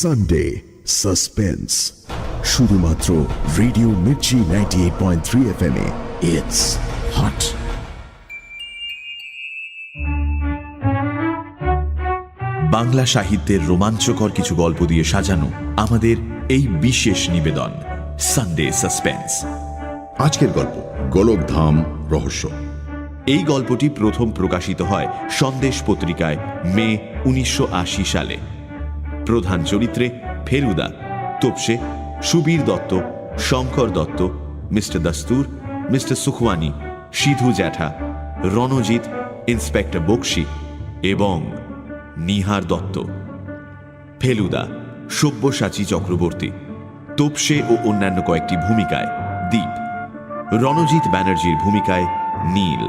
Sunday suspense, শুধুমাত্র radio Mirchi 98.3 FM A. It's hot. Bangla সাহিত্যের রোমাঞ্চকর কিছু গল্প দিয়ে সাজানো আমাদের এই বিশেষ নিবেদন সানডে সাসপেন্স। আজকের গল্প গোলকধাম রহস্য। এই গল্পটি প্রথম প্রকাশিত হয় সন্দেশ পত্রিকায় মে 1980 সালে। প্রধান চরিত্রে ফেলুদা, তোপসে, সুবীর দত্ত, শঙ্কর দত্ত, মিস্টার দাস্তুর, মিস্টার সুখওয়ানি, সিধু জ্যাঠা, রণজিৎ, ইন্সপেক্টর বক্সি এবং নিহার দত্ত। ফেলুদা সব্যসাচী চক্রবর্তী, তোপসে ও অন্যান্য কয়েকটি ভূমিকায় দীপ, রণজিৎ ব্যানার্জির ভূমিকায় নীল,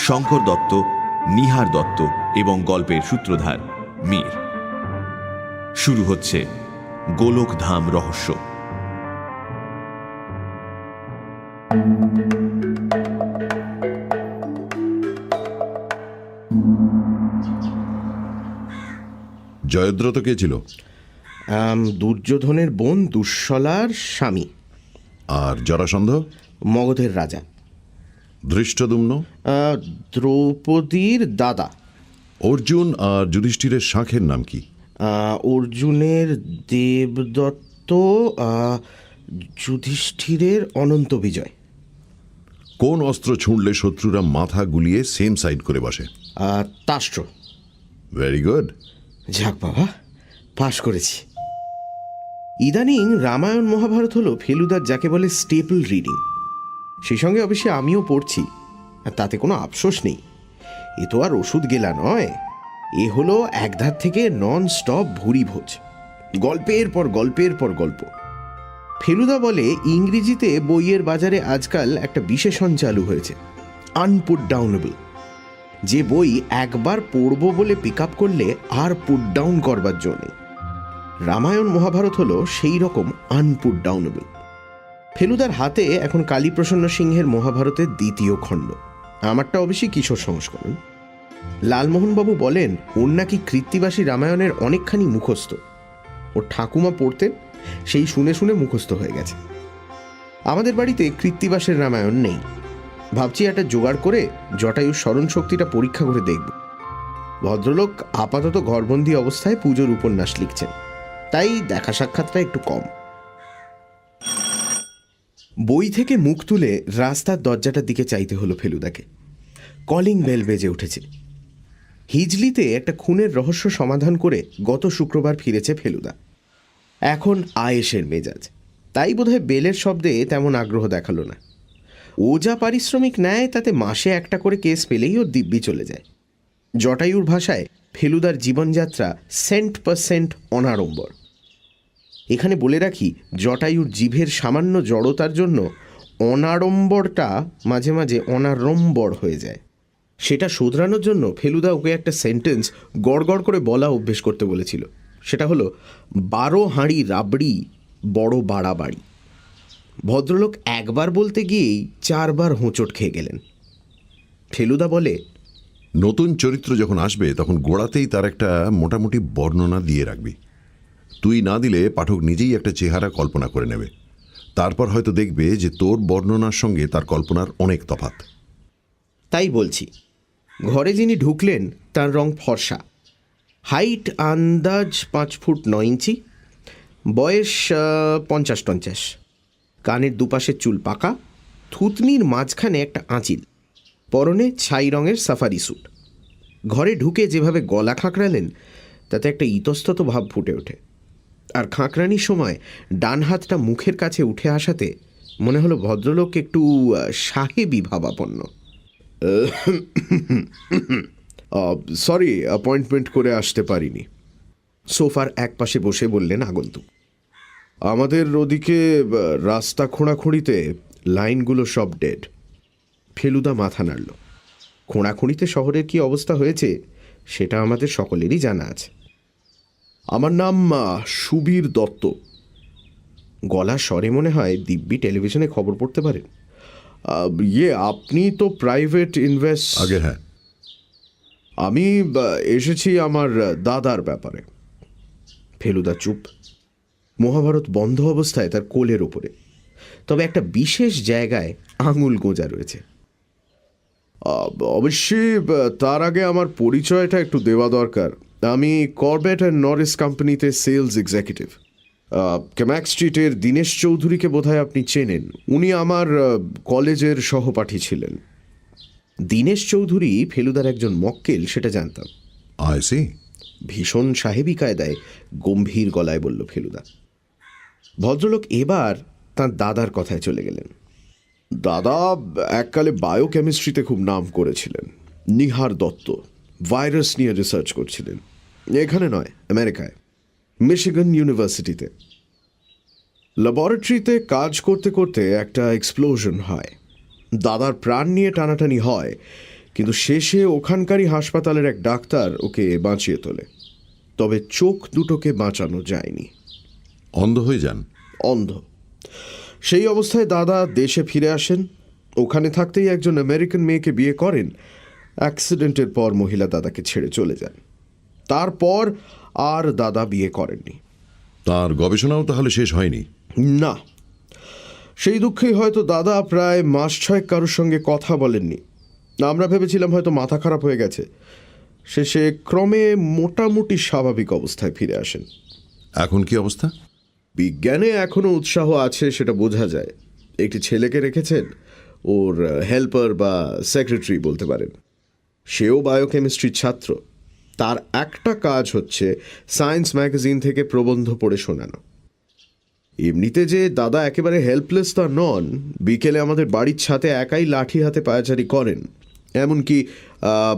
শঙ্কর দত্ত, নিহার দত্ত এবং গল্পের সূত্রধার মীর। শুরু হচ্ছে গোলকধাম রহস্য। জয়দ্রত কে ছিল? দুর্যোধনের বোন দুঃশলার স্বামী। আর জরাসন্ধ? মগধের রাজা। ধৃষ্টদ্যুম্ন? দ্রৌপদীর দাদা। অর্জুন আর যুধিষ্ঠিরের শাঁখের নাম কি? অর্জুনের দেবদত্ত, যুধিষ্ঠিরের অনন্ত বিজয়। কোন অস্ত্র ছুঁড়লে শত্রুরা মাথা গুলিয়ে সেম সাইড করে বসে? তাষ্ট্র। Very good. যাক বাবা, পাশ করেছি। ইদানিং রামায়ণ মহাভারত হলো ফেলুদার যাকে বলে স্টেপল রিডিং। সেই সঙ্গে অবশ্যই আমিও পড়ছি, আর তাতে কোনো আফসোস নেই। এ তো আর ওষুধ গেলা নয়, এ হলো একধার থেকে নন স্টপ ভুরি ভোজ, গল্পের পর গল্পের পর গল্প। ফেলুদা বলে ইংরেজিতে বইয়ের বাজারে আজকাল একটা বিশেষণ চালু হয়েছে, আনপুট ডাউনেবল। যে বই একবার পড়ব বলে পিক আপ করলে আর পুট ডাউন করবার জন্য। রামায়ণ মহাভারত হলো সেই রকম আনপুট ডাউনেবল। ফেলুদার হাতে এখন কালীপ্রসন্ন সিংহের মহাভারতের দ্বিতীয় খণ্ড, আমারটা অবশ্যই কিশোর সংস্করণ। লালমোহনবাবু বলেন ওর নাকি কৃত্তিবাসী রামায়ণের অনেকখানি মুখস্থ। ওর ঠাকুমা পড়তেন, সেই শুনে শুনে মুখস্থ হয়ে গেছে। আমাদের বাড়িতে কৃত্তিবাসের রামায়ণ নেই। ভাবছি একটা জোগাড় করে জটায়ুর স্মরণ শক্তিটা পরীক্ষা করে দেখব। ভদ্রলোক আপাতত ঘরবন্দি অবস্থায় পুজোর উপন্যাস লিখছেন, তাই দেখা সাক্ষাৎটা একটু কম। বই থেকে মুখ তুলে রাস্তার দরজাটার দিকে চাইতে হলো ফেলুদাকে। কলিং বেল বেজে উঠেছে। হিজলিতে একটা খুনের রহস্য সমাধান করে গত শুক্রবার ফিরেছে ফেলুদা। এখন আয়েশের মেজাজ, তাই বোধহয় বেলের শব্দে তেমন আগ্রহ দেখালো না। ও যা পারিশ্রমিক নেয় তাতে মাসে একটা করে কেস পেলেই ওর দিব্যি চলে যায়। জটায়ুর ভাষায় ফেলুদার জীবনযাত্রা 100% অনাড়ম্বর। এখানে বলে রাখি, জটায়ুর জিভের সামান্য জড়তার জন্য অনাড়ম্বরটা মাঝে মাঝে অনাড়ম্বর হয়ে যায়। সেটা শোধরানোর জন্য ফেলুদা ওকে একটা সেন্টেন্স গড়গড় করে বলা অভ্যেস করতে বলেছিল। সেটা হলো 12 হাঁড়ি রাবড়ি বড় বাড়াবাড়ি। ভদ্রলোক একবার বলতে গিয়েই 4 বার হোঁচট খেয়ে গেলেন। ফেলুদা বলে, নতুন চরিত্র যখন আসবে তখন গোড়াতেই তার একটা মোটামুটি বর্ণনা দিয়ে রাখবি। তুই না দিলে পাঠক নিজেই একটা চেহারা কল্পনা করে নেবে। তারপর হয়তো দেখবে যে তোর বর্ণনার সঙ্গে তার কল্পনার অনেক তফাৎ। তাই বলছি। ঘরে যিনি ঢুকলেন তার রং ফর্সা, হাইট আন্দাজ 5 ফুট 9 ইঞ্চি, বয়স 50-50, কানের দুপাশের চুল পাকা, থুতনির মাঝখানে একটা আঁচিল, পরনে ছাই রঙের সাফারি স্যুট। ঘরে ঢুকে যেভাবে গলা খাঁকড়ালেন তাতে একটা ইতস্তত ভাব ফুটে ওঠে। আর খাঁকড়ানির সময় ডান হাতটা মুখের কাছে উঠে আসাতে মনে হলো ভদ্রলোক একটু সাহেবী ভাবাপন্ন। সরি, অ্যাপয়েন্টমেন্ট করে আসতে পারিনি। সোফার এক পাশে বসে বললেন আগন্তুক। আমাদের ওদিকে রাস্তা খোঁড়াখুঁড়িতে লাইনগুলো সব ডেড। ফেলুদা মাথা নাড়ল। খোঁড়াখুঁড়িতে শহরের কি অবস্থা হয়েছে সেটা আমাদের সকলেরই জানা আছে। আমার নাম সুবীর দত্ত। গলা স্বরে মনে হয় দিব্যি টেলিভিশনে খবর পড়তে পারেন। আপনি তো প্রাইভেট ইনভেস্ট? আগে হ্যাঁ। আমি এসেছি আমার দাদার ব্যাপারে। ফেলুদা চুপ। মহাভারত বন্ধ অবস্থায় তার কোলের ওপরে, তবে একটা বিশেষ জায়গায় আঙুল গোঁজা রয়েছে। অবশ্যই তার আগে আমার পরিচয়টা একটু দেওয়া দরকার। আমি করবেট অ্যান্ড নরিস কোম্পানিতে সেলস এক্সিকিউটিভ। ক্যামাক স্ট্রিটের দীনেশ চৌধুরীকে বোধহয় আপনি চেনেন। উনি আমার কলেজের সহপাঠী ছিলেন। দীনেশ চৌধুরী ফেলুদার একজন মক্কেল, সেটা জানতাম। I see. ভীষণ সাহেবী কায়দায় গম্ভীর গলায় বলল ফেলুদা। ভদ্রলোক এবার তাঁর দাদার কথায় চলে গেলেন। দাদা এককালে বায়োকেমিস্ট্রিতে খুব নাম করেছিলেন। নিহার দত্ত ভাইরাস নিয়ে রিসার্চ করছিলেন। এখানে নয়, আমেরিকায়, মিশিগান ইউনিভার্সিটিতে। ল্যাবরেটরিতে কাজ করতে করতে একটা এক্সপ্লোশন হয়। দাদার প্রাণ নিয়ে টানাটানি হয়, কিন্তু শেষে ওখানকারই হাসপাতালের এক ডাক্তার ওকে বাঁচিয়ে তোলে। তবে চোখ দুটোকে বাঁচানো যায়নি। অন্ধ হয়ে যান? অন্ধ। সেই অবস্থায় দাদা দেশে ফিরে আসেন। ওখানে থাকতেই একজন আমেরিকান মেয়েকে বিয়ে করেন। অ্যাক্সিডেন্টের পর মহিলা দাদাকে ছেড়ে চলে যান। তারপর আর দাদা বিয়ে করেননি। তার গবেষণাও তাহলে শেষ হয়নি? না, সেই দুঃখেই হয়তো দাদা প্রায় মাস ছয়েক কারোর সঙ্গে কথা বলেননি। আমরা ভেবেছিলাম হয়তো মাথা খারাপ হয়ে গেছে। শেষে ক্রমে মোটামুটি স্বাভাবিক অবস্থায় ফিরে আসেন। এখন কি অবস্থা? বিজ্ঞানে এখনো উৎসাহ আছে, সেটা বোঝা যায়। একটি ছেলেকে রেখেছেন, ওর হেল্পার বা সেক্রেটারি বলতে পারেন। সেও বায়োকেমিস্ট্রির ছাত্র। তার একটা কাজ হচ্ছে সায়েন্স ম্যাগাজিন থেকে প্রবন্ধ পড়ে শোনানো। এমনিতে যে দাদা একেবারে হেল্পলেস তা নন। বিকেলে আমাদের বাড়ির ছাদে একাই লাঠি হাতে পায়চারি করেন। এমনকি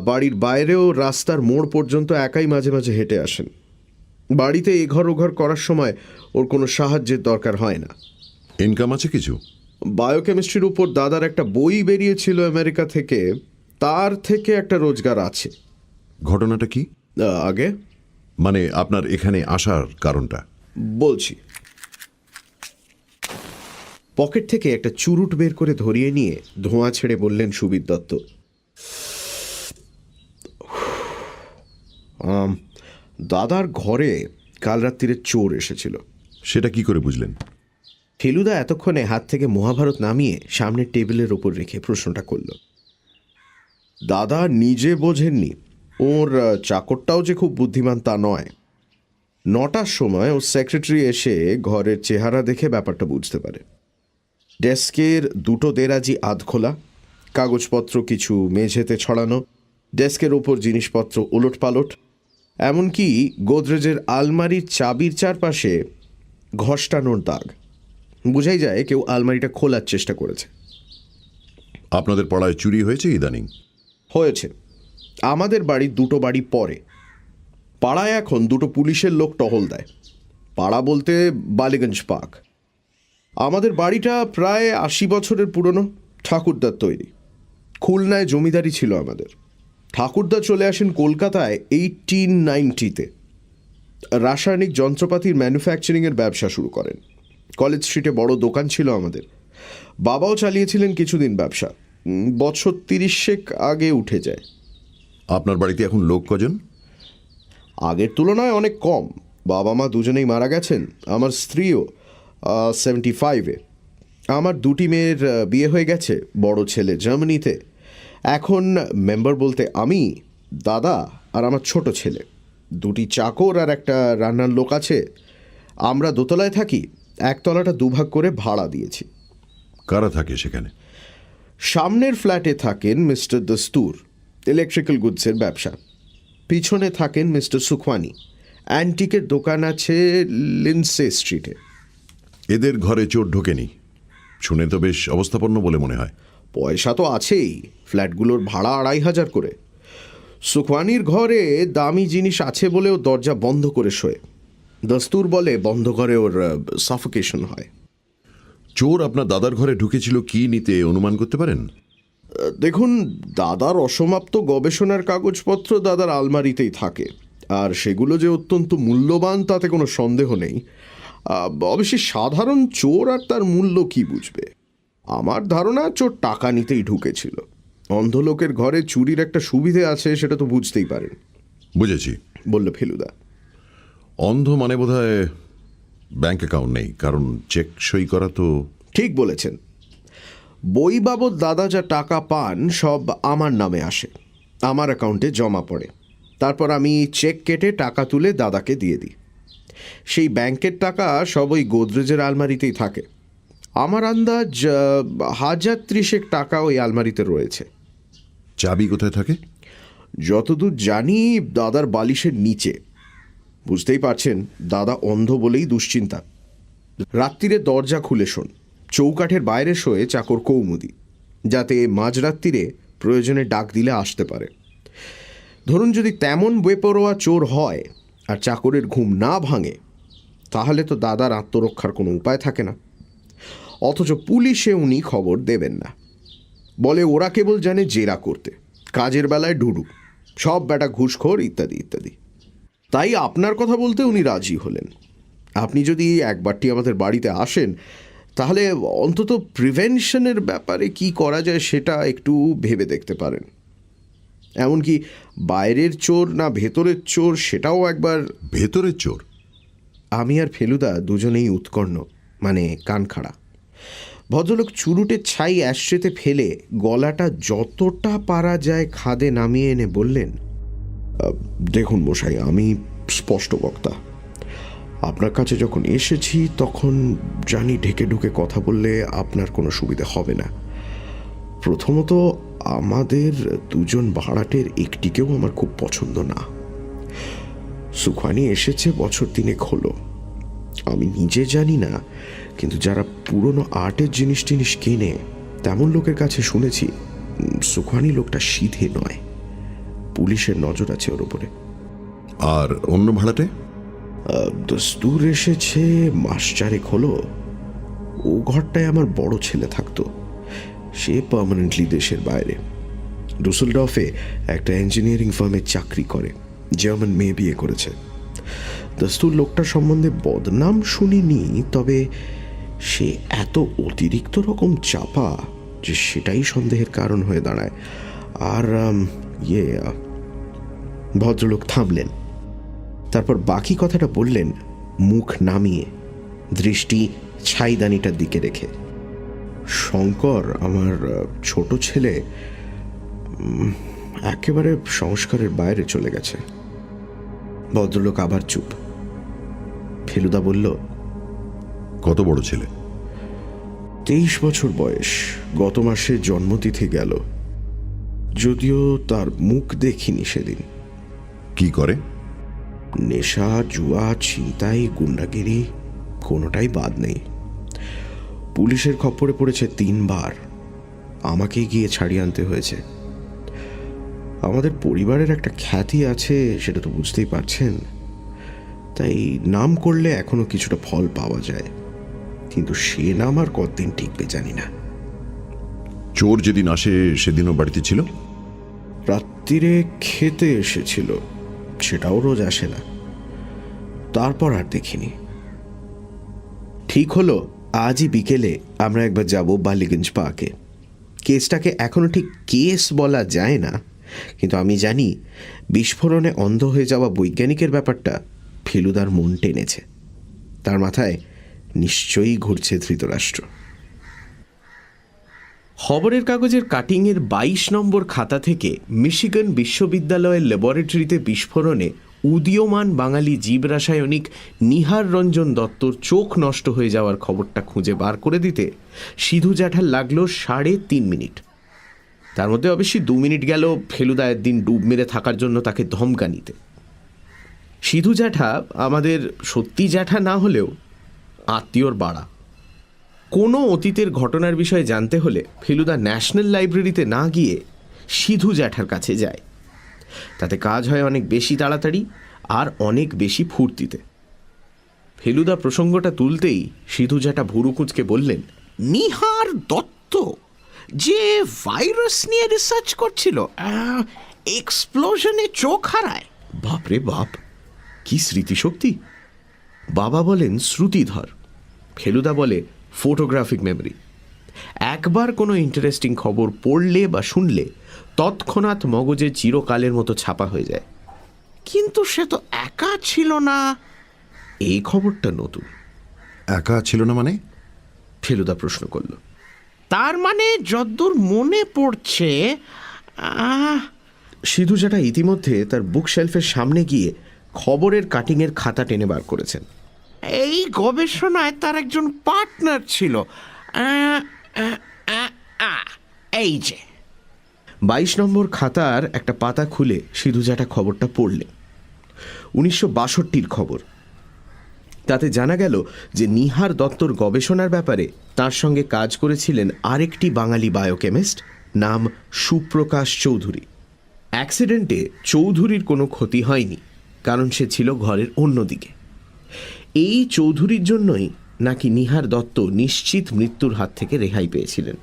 বাড়ির বাইরেও রাস্তার মোড় পর্যন্ত একাই মাঝে মাঝে হেঁটে আসেন। বাড়িতে এঘর ওঘর করার সময় ওর কোনো সাহায্যের দরকার হয় না। ইনকাম আছে কিছু? বায়োকেমিস্ট্রির উপর দাদার একটা বই বেরিয়েছিল আমেরিকা থেকে, তার থেকে একটা রোজগার আছে। ঘটনাটা কি? আগে মানে আপনার এখানে আসার কারণটা বলছি। পকেট থেকে একটা চুরুট বের করে ধরিয়ে নিয়ে ধোঁয়া ছেড়ে বললেন সুবীর দত্ত, দাদার ঘরে কাল রাত্রিরে চোর এসেছিল। সেটা কি করে বুঝলেন? ফেলুদা এতক্ষণে হাত থেকে মহাভারত নামিয়ে সামনের টেবিলের ওপর রেখে প্রশ্নটা করল। দাদা নিজে বোঝেননি। ওর চাকরটাও যে খুব বুদ্ধিমান তা নয়। 9টার সময় ওর সেক্রেটারি এসে ঘরের চেহারা দেখে ব্যাপারটা বুঝতে পারে। ডেস্কের দুটো দেরাজি আধখোলা, কাগজপত্র কিছু মেঝেতে ছড়ানো, ডেস্কের ওপর জিনিসপত্র ওলটপালট, এমনকি গোদরেজের আলমারির চাবির চারপাশে ঘষ্টানোর দাগ। বোঝাই যায় কেউ আলমারিটা খোলার চেষ্টা করেছে। আপনাদের পাড়ায় চুরি হয়েছে ইদানিং? হয়েছে। আমাদের বাড়ির দুটো বাড়ি পরে। পাড়ায় এখন দুটো পুলিশের লোক টহল দেয়। পাড়া বলতে বালিগঞ্জ পার্ক। আমাদের বাড়িটা প্রায় 80 বছরের পুরনো, ঠাকুরদার তৈরি। খুলনায় জমিদারি ছিল আমাদের। ঠাকুরদা চলে আসেন কলকাতায় 1890-তে। রাসায়নিক যন্ত্রপাতির ম্যানুফ্যাকচারিংয়ের ব্যবসা শুরু করেন। কলেজ স্ট্রিটে বড় দোকান ছিল আমাদের। বাবাও চালিয়েছিলেন কিছুদিন ব্যবসা। বছর 30 আগে উঠে যায়। আপনার বাড়িতে এখন লোক কজন? আগের তুলনায় অনেক কম। বাবা মা দুজনেই মারা গেছেন। আমার স্ত্রীও 75-এ। আমার দুটি মেয়ের বিয়ে হয়ে গেছে। বড় ছেলে জার্মানিতে। এখন মেম্বার বলতে আমি, দাদা আর আমার ছোট ছেলে। দুটি চাকর আর একটা রান্নার লোক আছে। আমরা দোতলায় থাকি। একতলাটা দুভাগ করে ভাড়া দিয়েছি। কারা থাকে সেখানে? সামনের ফ্ল্যাটে থাকেন মিস্টার দস্তুর, ইলেকট্রিক্যাল গুডসের ব্যবসা। পিছনে থাকেন মিস্টার সুখওয়ানি, অ্যান্টিকের দোকান আছে লিন্সে স্ট্রিটে। এদের ঘরে চোর ঢোকেনি? শুনে তো বেশ অবস্থাপন্ন বলে মনে হয়। পয়সা তো আছেই। ফ্ল্যাটগুলোর ভাড়া 2500 করে। সুখওয়ানির ঘরে দামি জিনিস আছে বলেও দরজা বন্ধ করে শোয়। দস্তুর বলে বন্ধ করে ওর সাফোকেশন হয়। চোর আপনার দাদার ঘরে ঢুকেছিল কি নিতে অনুমান করতে পারেন? দেখুন, দাদার অসমাপ্ত গবেষণার কাগজপত্র দাদার আলমারিতেই থাকে। আর সেগুলো যে অত্যন্ত মূল্যবান তাতে কোনো সন্দেহ নেই। অবশ্যই সাধারণ চোর আর তার মূল্য কি বুঝবে। আমার ধারণা চোর টাকা নিতেই ঢুকেছিল। অন্ধলোকের ঘরে চুরির একটা সুবিধে আছে, সেটা তো বুঝতেই পারেন। বুঝেছি, বলল ফেলুদা। অন্ধ মানে বোধহয় ব্যাংক অ্যাকাউন্ট নেই, কারণ চেক সই করা তো। ঠিক বলেছেন। বই বাবদ দাদা যা টাকা পান সব আমার নামে আসে, আমার অ্যাকাউন্টে জমা পড়ে। তারপর আমি চেক কেটে টাকা তুলে দাদাকে দিয়ে দিই। সেই ব্যাংকের টাকা সব ওই গোদরেজের আলমারিতেই থাকে। আমার আন্দাজ 1,030 টাকা ওই আলমারিতে রয়েছে। চাবি কোথায় থাকে? যতদূর জানি দাদার বালিশের নিচে। বুঝতেই পারছেন, দাদা অন্ধ বলেই দুশ্চিন্তা। রাত্রিরে দরজা খুলে শোন, চৌকাঠের বাইরে শোয়ে চাকর কৌমুদি, যাতে মাঝরাত্রিরে প্রয়োজনে ডাক দিলে আসতে পারে। ধরুন যদি তেমন বেপরোয়া চোর হয় আর চাকরের ঘুম না ভাঙে, তাহলে তো দাদার আত্মরক্ষার কোনো উপায় থাকে না। অথচ পুলিশে উনি খবর দেবেন না, বলে ওরা কেবল জানে জেরা করতে, কাজের বেলায় ঢুডু, সব বেটা ঘুষখোর ইত্যাদি ইত্যাদি। তাই আপনার কথা বলতে উনি রাজি হলেন। আপনি যদি একবারটি আমাদের বাড়িতে আসেন, তাহলে অন্তত প্রিভেনশনের ব্যাপারে কি করা যায় সেটা একটু ভেবে দেখতে পারেন। এমনকি বাইরের চোর না ভেতরের চোর সেটাও একবার। ভেতরের চোর? আমি আর ফেলুদা দুজনেই উৎকণ্ঠ, মানে কান খাড়া। ভদ্রলোক চুরুটের ছাই অ্যাশট্রেতে ফেলে গলাটা যতটা পারা যায় খাদে নামিয়ে এনে বললেন, দেখুন মশাই, আমি স্পষ্ট বক্তা। আপনার কাছে যখন এসেছি তখন জানি ঢেকে ঢুকে কথা বললে আপনার কোনো সুবিধা হবে না। প্রথমত, আমাদের দুজন ভাড়াটের একটিকেও আমার খুব পছন্দ না। সুখানি এসেছে বছর 3 হলো। আমি নিজে জানি না, কিন্তু যারা পুরনো আর্টের জিনিস টিনিস কেনে তেমন লোকের কাছে শুনেছি সুখানি লোকটা সিধে নয়, পুলিশের নজর আছে ওর উপরে। আর অন্য ভাড়াটে? দস্তুর এসেছে মাস 4 হলো। ও ঘরটায় আমার বড় ছেলে থাকতো। সে পার্মানেন্টলি দেশের বাইরে, ডুসেলডর্ফে একটা ইঞ্জিনিয়ারিং ফার্মে চাকরি করে, জার্মান মেয়ে বিয়ে করেছে। দস্তুর লোকটার সম্বন্ধে বদনাম শুনিনি, তবে সে এত অতিরিক্ত রকম চাপা যে সেটাই সন্দেহের কারণ হয়ে দাঁড়ায়। আর ভদ্রলোক থামলেন, তারপর বাকি কথাটা বললেন মুখ নামিয়ে, দৃষ্টি ছাইদানিটার দিকে রেখে। শঙ্কর, আমার ছোট ছেলে, একেবারে সংস্কারের বাইরে চলে গেছে। ভদ্রলোক আবার চুপ। ফেলুদা বলল, কত বড় ছেলে? 23 বছর বয়স, গত মাসে জন্মতিথি গেল। যদিও তার মুখ দেখিনি সেদিন। কি করে? নেশা, জুয়া, ছিনতাই, গুন্ডাগিরি কোনোটাই বাদ নেই। পুলিশের খপ্পরে পড়েছে 3 বার। আমাকেই গিয়ে ছাড়িয়ে আনতে হয়েছে। আমাদের পরিবারের একটা খ্যাতি আছে, সেটা তো বুঝতেই পারছেন। তাই নাম করলে এখনো কিছুটা ফল পাওয়া যায়, কিন্তু সে নাম আর কতদিন টিকবে জানি না। চোর যেদিন আসে সেদিনও বাড়িতে ছিল? রাত্রিরে খেতে এসেছিল, সেটাও রোজ আসে না। তারপর আর দেখিনি। ঠিক হলো আজই বিকেলে আমরা একবার যাব বালিগঞ্জ পার্কে। কেসটাকে এখনো ঠিক কেস বলা যায় না, কিন্তু আমি জানি বিস্ফোরণে অন্ধ হয়ে যাওয়া বৈজ্ঞানিকের ব্যাপারটা ফেলুদার মন টেনেছে। তার মাথায় নিশ্চয়ই ঘুরছে ধৃতরাষ্ট্র। খবরের কাগজের কাটিংয়ের 22 নম্বর খাতা থেকে মিশিগান বিশ্ববিদ্যালয়ের ল্যাবরেটরিতে বিস্ফোরণে উদীয়মান বাঙালি জীব রাসায়নিক নিহার রঞ্জন দত্তর চোখ নষ্ট হয়ে যাওয়ার খবরটা খুঁজে বার করে দিতে সিধু জ্যাঠার লাগলো 3.5 মিনিট। তার মধ্যে অবশ্যই 2 মিনিট গেল ফেলুদা একদিন ডুব মেরে থাকার জন্য তাকে ধমকানিতে। সিধু জ্যাঠা আমাদের সত্যি জ্যাঠা না হলেও আত্মীয়র বাড়া। কোনো অতীতের ঘটনার বিষয়ে জানতে হলে ফেলুদা ন্যাশনাল লাইব্রেরিতে না গিয়ে সিধু জ্যাঠার কাছে যায়। তাতে কাজ হয় অনেক বেশি তাড়াতাড়ি আর অনেক বেশি ফুর্তিতে। ফেলুদা প্রসঙ্গটা তুলতেই সিধু জ্যাঠা ভুরু কুঁচকে বললেন, নিহার দত্ত যে ভাইরাস নিয়ে রিসার্চ করছিল, এক্সপ্লোশনে চোখ হারায়। বাপরে বাপ, কি স্মৃতিশক্তি! বাবা বলেন শ্রুতিধর, ফেলুদা বলে ফটোগ্রাফিক মেমরি। একবার কোনো ইন্টারেস্টিং খবর পড়লে বা শুনলে তৎক্ষণাৎ মগজে চিরকালের মতো ছাপা হয়ে যায়। কিন্তু সে তো একা ছিল না, এই খবরটা নতুন। একা ছিল না মানে? ফেলুদা প্রশ্ন করল। তার মানে যদ্দূর মনে পড়ছে, সিধু জ্যাঠা ইতিমধ্যে তার বুক শেলফের সামনে গিয়ে খবরের কাটিংয়ের খাতা টেনে বার করেছেন। এই গবেষণায় তার একজন পার্টনার ছিল। এই যে 22 নম্বর খাতার একটা পাতা খুলে সিধু জ্যাঠা খবরটা পড়লেন। 1962-র খবর। তাতে জানা গেল যে নিহার দত্তর গবেষণার ব্যাপারে তার সঙ্গে কাজ করেছিলেন আরেকটি বাঙালি বায়োকেমিস্ট, নাম সুপ্রকাশ চৌধুরী। অ্যাক্সিডেন্টে চৌধুরীর কোনো ক্ষতি হয়নি, কারণ সে ছিল ঘরের অন্যদিকে। এই চৌধুরীর জন্যই নাকি নিহার দত্ত নিশ্চিত মৃত্যুর হাত থেকে রেহাই পেয়েছিলেন,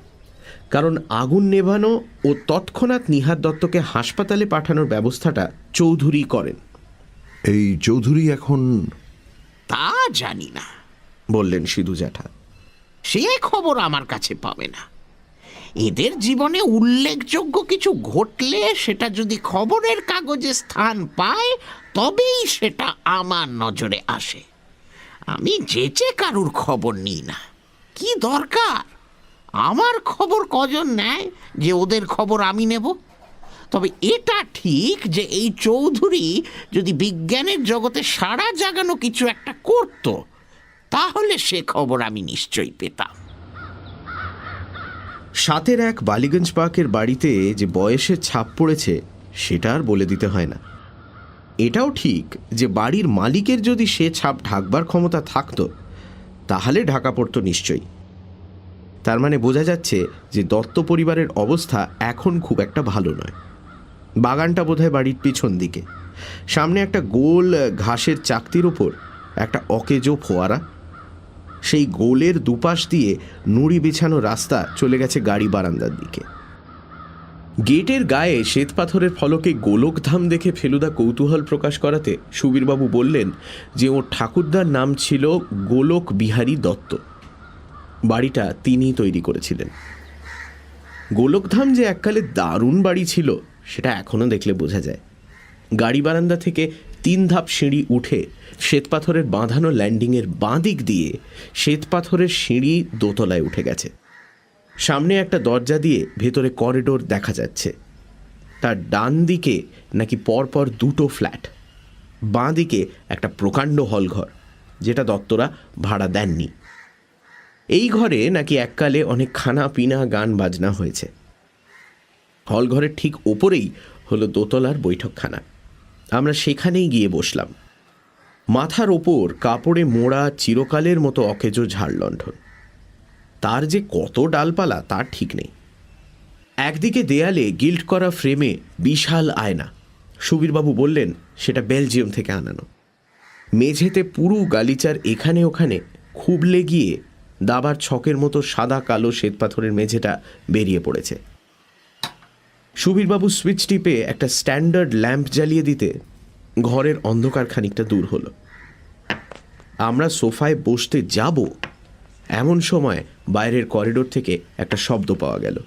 কারণ আগুন নেভানো ও তৎক্ষণাৎ নিহার দত্তকে হাসপাতালে পাঠানোর ব্যবস্থাটা চৌধুরী করেন। এই চৌধুরী এখন? তা জানি না, বললেন সিধু জ্যাঠা। সে খবর আমার কাছে পাবে না। এদের জীবনে উল্লেখযোগ্য কিছু ঘটলে সেটা যদি খবরের কাগজে স্থান পায় তবেই সেটা আমার নজরে আসে। আমি যেচে কারুর খবর নিই না। কি দরকার? আমার খবর কজন নেয় যে ওদের খবর আমি নেব? তবে এটা ঠিক যে এই চৌধুরী যদি বিজ্ঞানের জগতে সাড়া জাগানো কিছু একটা করত, তাহলে সে খবর আমি নিশ্চয়ই পেতাম। 7-এর 1 বালিগঞ্জ পার্কের বাড়িতে যে বয়সের ছাপ পড়েছে সেটা আর বলে দিতে হয় না। এটাও ঠিক যে বাড়ির মালিকের যদি সে ছাপ ঢাকবার ক্ষমতা থাকতো তাহলে ঢাকা পড়তো নিশ্চয়ই। তার মানে বোঝা যাচ্ছে যে দত্ত পরিবারের অবস্থা এখন খুব একটা ভালো নয়। বাগানটা বোধহয় বাড়ির পিছন দিকে। সামনে একটা গোল ঘাসের চাকতির ওপর একটা অকেজো ফোয়ারা। সেই গোলের দুপাশ দিয়ে নুড়ি বিছানো রাস্তা চলে গেছে গাড়ি বারান্দার দিকে। গেটের গায়ে শ্বেতপাথরের ফলকে গোলকধাম দেখে ফেলুদা কৌতূহল প্রকাশ করাতে সুবীরবাবু বললেন যে ওর ঠাকুরদার নাম ছিল গোলক বিহারী দত্ত। বাড়িটা তিনিই তৈরি করেছিলেন। গোলকধাম যে এককালে দারুণ বাড়ি ছিল সেটা এখনও দেখলে বোঝা যায়। গাড়ি বারান্দা থেকে 3 ধাপ সিঁড়ি উঠে শ্বেতপাথরের বাঁধানো ল্যান্ডিংয়ের বাঁ দিক দিয়ে শ্বেতপাথরের সিঁড়ি দোতলায় উঠে গেছে। সামনে একটা দরজা দিয়ে ভেতরে করিডোর দেখা যাচ্ছে। তার ডান দিকে নাকি পরপর 2টো ফ্ল্যাট, বাঁ দিকে একটা প্রকাণ্ড হলঘর যেটা দত্তরা ভাড়া দেননি। এই ঘরে নাকি এককালে অনেক খানা পিনা গান বাজনা হয়েছে। হলঘরের ঠিক ওপরেই হলো দোতলার বৈঠকখানা। আমরা সেখানেই গিয়ে বসলাম। মাথার ওপর কাপড়ে মোড়া চিরকালের মতো অকেজো ঝাড়লণ্ঠন। তার যে কত ডালপালা তার ঠিক নেই। একদিকে দেয়ালে গিল্ট করা ফ্রেমে বিশাল আয়না। সুবীরবাবু বললেন সেটা বেলজিয়াম থেকে আনানো। মেঝেতে পুরু গালিচার এখানে ওখানে খুবলে গিয়ে দাবার ছকের মতো সাদা কালো শ্বেতপাথরের মেঝেটা বেরিয়ে পড়েছে। সুবীরবাবু সুইচ টিপে একটা স্ট্যান্ডার্ড ল্যাম্প জ্বালিয়ে দিতে ঘরের অন্ধকার খানিকটা দূর হলো। আমরা সোফায় বসতে যাব এমন সময় বাইরের করিডোর থেকে একটা শব্দ পাওয়া গেল।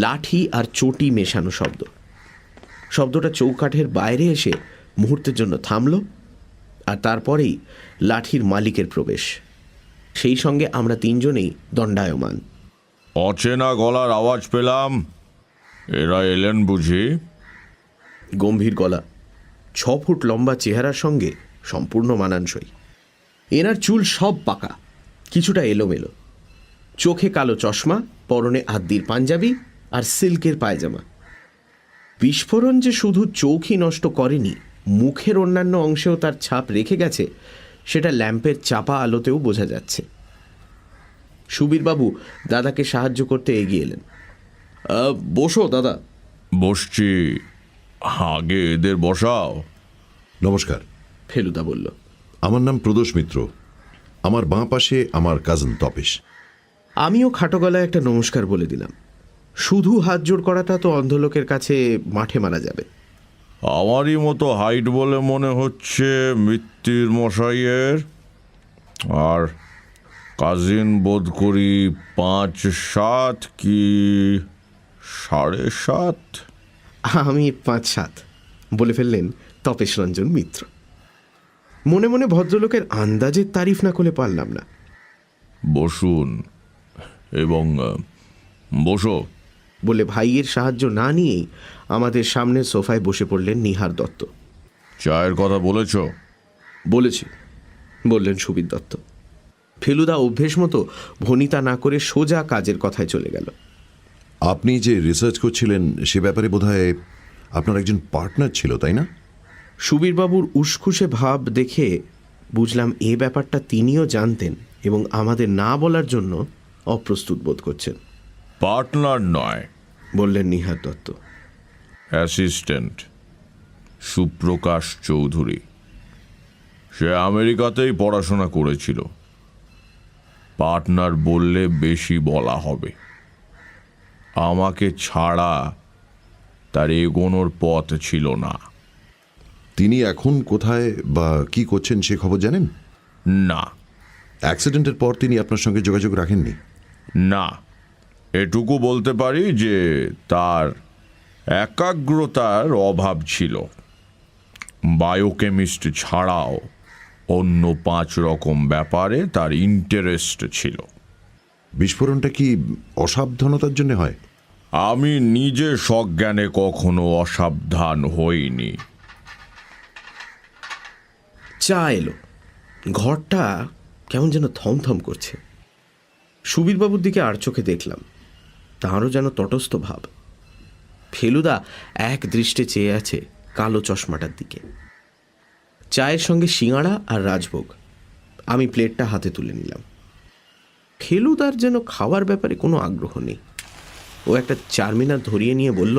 লাঠি আর চটি মেশানো শব্দ। শব্দটা চৌকাঠের বাইরে এসে মুহূর্তের জন্য থামল, আর তারপরেই লাঠির মালিকের প্রবেশ। সেই সঙ্গে আমরা 3 জনেই দণ্ডায়মান। অচেনা গলার আওয়াজ পেলাম। এরা এলেন বুঝি? গম্ভীর গলা, 6 ফুট লম্বা চেহারার সঙ্গে সম্পূর্ণ মানানসই। এনার চুল সব পাকা, কিছুটা এলোমেলো। চোখে কালো চশমা, পরনে আদ্দির পাঞ্জাবি আর সিল্কের পায়জামা। বিস্ফোরণ যে শুধু চোখই নষ্ট করেনি, মুখের অন্যান্য অংশেও তার ছাপ রেখে গেছে, সেটা ল্যাম্পের চাপা আলোতেও বোঝা যাচ্ছে। সুবীরবাবু দাদাকে সাহায্য করতে এগিয়ে এলেন। বসো দাদা। বসছি, আগে এদের বসাও। নমস্কার। ফেলুদা বলল। আমার নাম প্রদোষ মিত্র। আমার বাঁ পাশে আমার কাজিন তপেশ। আমিও খাটো গলায় একটা নমস্কার বলে দিলাম। শুধু হাত জোড় করাটা তো অন্ধলোকের কাছে মাঠে মারা যাবে। আমারই মতো হাইট বলে মনে হচ্ছে মৃত্যুর মশাইয়ের, আর কাজিন বোধ করি 5'7" কি 7.5। আমি 5'7" বলে ফেললেন তপেশ রঞ্জন মিত্র। মনে মনে ভদ্রলোকের আন্দাজের তারিফ না করে পারলাম না। বসুন এবং বসো। বলে ভাইয়ের সাহায্য না নিয়েই আমাদের সামনের সোফায় বসে পড়লেন নিহার দত্ত। চায়ের কথা বলেছ? বলেছি, বললেন সুবীর দত্ত। ফেলুদা অভ্যেস মতো ভনিতা না করে সোজা কাজের কথায় চলে গেল। আপনি যে রিসার্চ করছিলেন সে ব্যাপারে বোধহয় আপনার একজন পার্টনার ছিল, তাই না? সুবীরবাবুর উসখুসে ভাব দেখে বুঝলাম এ ব্যাপারটা তিনিও জানতেন এবং আমাদের না বলার জন্য অপ্রস্তুত বোধ করছেন। পার্টনার নয়, বললেন নিহার দত্ত। অ্যাসিস্ট্যান্ট সুপ্রকাশ চৌধুরী। সে আমেরিকাতেই পড়াশোনা করেছিল। পার্টনার বললে বেশি বলা হবে। আমাকে ছাড়া তার এগোনোর পথ ছিল না। তিনি এখন কোথায় বা কি করছেন সে খবর জানেন? না। অ্যাক্সিডেন্টের পর তিনি আপনার সঙ্গে যোগাযোগ রাখেননি? না, এটুকু বলতে পারি যে তার একাগ্রতার অভাব ছিল। বায়োকেমিস্ট ছাড়াও অন্য 5 রকম ব্যাপারে তার ইন্টারেস্ট ছিল। বিস্ফোরণটা কি অসাবধানতার জন্য হয়? আমি নিজে সজ্ঞানে কখনো অসাবধান হইনি। চা এলো। ঘরটা কেমন যেন থমথম করছে। সুবীরবাবুর দিকে আর চোখে দেখলাম, তাঁরও যেন তটস্থ ভাব। ফেলুদা এক দৃষ্টে চেয়ে আছে কালো চশমাটার দিকে। চায়ের সঙ্গে সিঙাড়া আর রাজভোগ। আমি প্লেটটা হাতে তুলে নিলাম। ফেলুদার যেন খাওয়ার ব্যাপারে কোনো আগ্রহ নেই। ও একটা চারমিনার ধরিয়ে নিয়ে বলল,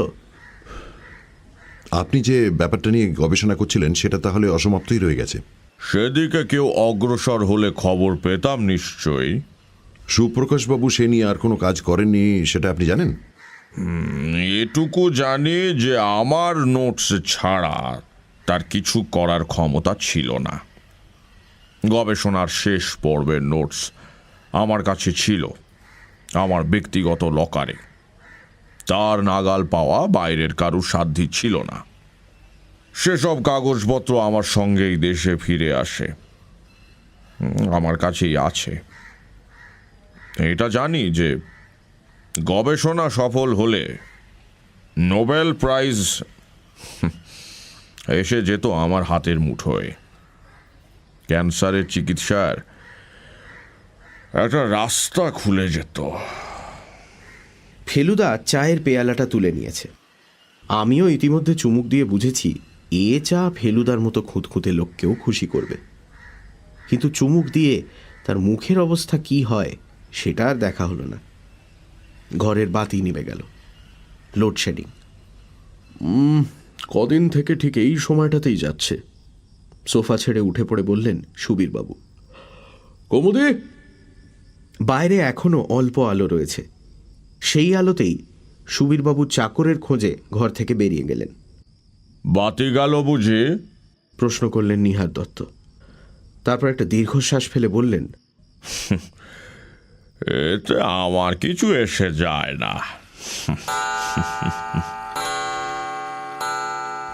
আপনি যে ব্যাপারটা নিয়ে গবেষণা করছিলেন সেটা তাহলে অসমাপ্তই রয়ে গেছে? সেদিকে কেউ অগ্রসর হলে খবর পেতাম নিশ্চয়ই। সুপ্রকাশবাবু সে নিয়ে আর কোনো কাজ করেননি সেটা আপনি জানেন? এটুকু জানি যে আমার নোটস ছাড়া তার কিছু করার ক্ষমতা ছিল না। গবেষণার শেষ পর্বের নোটস আমার কাছে ছিল, আমার ব্যক্তিগত লকারে। তার নাগাল পাওয়া বাইরের কারুর সাধ্যই ছিল না। সেসব কাগজপত্র আমার সঙ্গেই দেশে ফিরে আসে, আমার কাছেই আছে। এটা জানি যে গবেষণা সফল হলে নোবেল প্রাইজ এসে যেত আমার হাতের মুঠোয়। ক্যান্সারের চিকিৎসার একটা রাস্তা খুলে যেত। ফেলুদা চায়ের পেয়ালাটা তুলে নিয়েছে। আমিও ইতিমধ্যে চুমুক দিয়ে বুঝেছি এ চা ফেলুদার মতো খুঁতখুঁতে লোককেও খুশি করবে। কিন্তু চুমুক দিয়ে তার মুখের অবস্থা কি হয় সেটা আর দেখা হলো না। ঘরের বাতি নিভে গেল। লোডশেডিং। কদিন থেকে ঠিক এই সময়টাতেই যাচ্ছে। সোফা ছেড়ে উঠে পড়ে বললেন সুবীরবাবু। কৌমুদি। বাইরে এখনো অল্প আলো রয়েছে। সেই আলোতেই সুবীরবাবু চাকরের খোঁজে ঘর থেকে বেরিয়ে গেলেন। বাতি গেল বুঝি? প্রশ্ন করলেন নিহার দত্ত। তারপর একটা দীর্ঘশ্বাস ফেলে বললেন, এতে আমার কিছু এসে যায় না।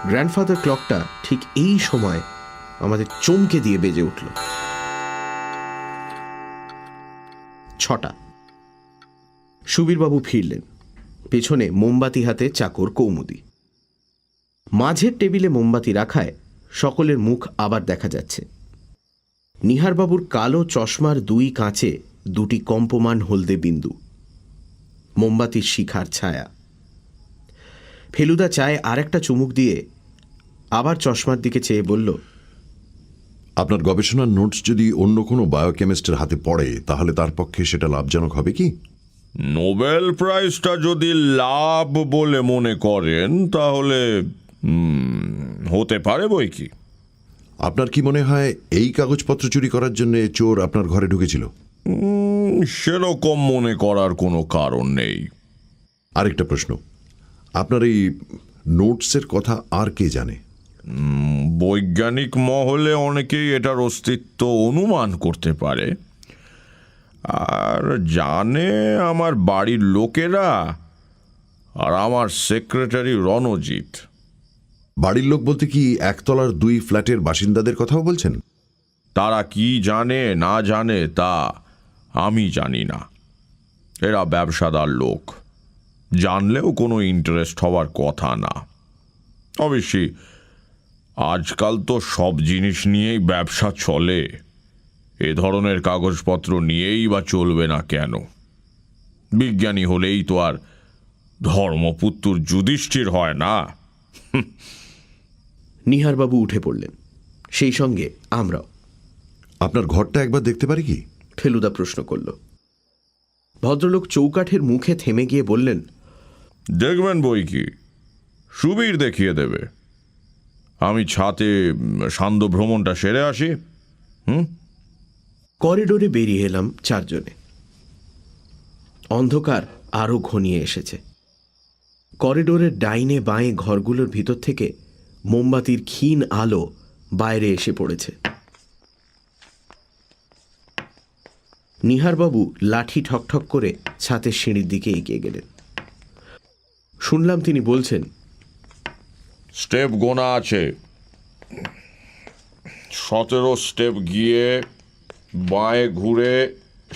গ্র্যান্ডফাদার ক্লকটা ঠিক এই সময় আমাদের চমকে দিয়ে বেজে উঠল। 6টা। সুবীরবাবু ফিরলেন। পেছনে মোমবাতি হাতে চাকর কৌমুদি। মাঝের টেবিলে মোমবাতি রাখায় সকলের মুখ আবার দেখা যাচ্ছে। নিহারবাবুর কালো চশমার 2 কাঁচে 2টি কম্পমান হলদে বিন্দু, মোমবাতির শিখার ছায়া। ফেলুদা চায়ে আরেকটা চুমুক দিয়ে আবার চশমার দিকে চেয়ে বলল, আপনার গবেষণার নোটস যদি অন্য কোনো বায়োকেমিস্টের হাতে পড়ে তাহলে তার পক্ষে সেটা লাভজনক হবে কি? নোবেল প্রাইজটা যদি লাভ বলে মনে করেন তাহলে হতে পারে বই কি। আপনার কি মনে হয় এই কাগজপত্র চুরি করার জন্য চোর আপনার ঘরে ঢুকেছিল? সেরকম মনে করার কোনো কারণ নেই। আরেকটা প্রশ্ন, আপনার এই নোটসের কথা আর কে জানে? বৈজ্ঞানিক মহলে অনেকেই এটার অস্তিত্ব অনুমান করতে পারে, আর জানে আমার বাড়ির লোকেরা আর আমার সেক্রেটারি রণজিৎ। বাড়ির লোক বলতে কি একতলার 2 ফ্ল্যাটের বাসিন্দাদের কথাও বলছেন? তারা কি জানে না জানে তা আমি জানি না। এরা ব্যবসাদার লোক, জানলেও কোনো ইন্টারেস্ট হওয়ার কথা না। অবশ্যই আজকাল তো সব জিনিস নিয়েই ব্যবসা চলে, এ ধরনের কাগজপত্র নিয়েই বা চলবে না কেন? বিজ্ঞানী হলেই তো আর ধর্মপুত্র যুধিষ্ঠির হয় না। নিহারবাবু উঠে পড়লেন, সেই সঙ্গে আমরাও। আপনার ঘরটা একবার দেখতে পারি কি? ফেলুদা প্রশ্ন করল। ভদ্রলোক চৌকাঠের মুখে থেমে গিয়ে বললেন, দেখবেন বই কি, সুবীর দেখিয়ে দেবে। আমি ছাতে সান্ধ্য ভ্রমণটা সেরে আসি। করিডোরে বেরিয়ে এলাম চারজনে। অন্ধকার আরো ঘনিয়ে এসেছে। করিডোরের ডাইনে বাঁয়ে ঘরগুলোর ভিতর থেকে মোমবাতির ক্ষীণ আলো বাইরে এসে পড়েছে। নিহারবাবু লাঠি ঠকঠক করে ছাতের সিঁড়ির দিকে এগিয়ে গেলেন। শুনলাম তিনি বলছেন, স্টেপ গোনা আছে, 17 স্টেপ গিয়ে বাঁয়ে ঘুরে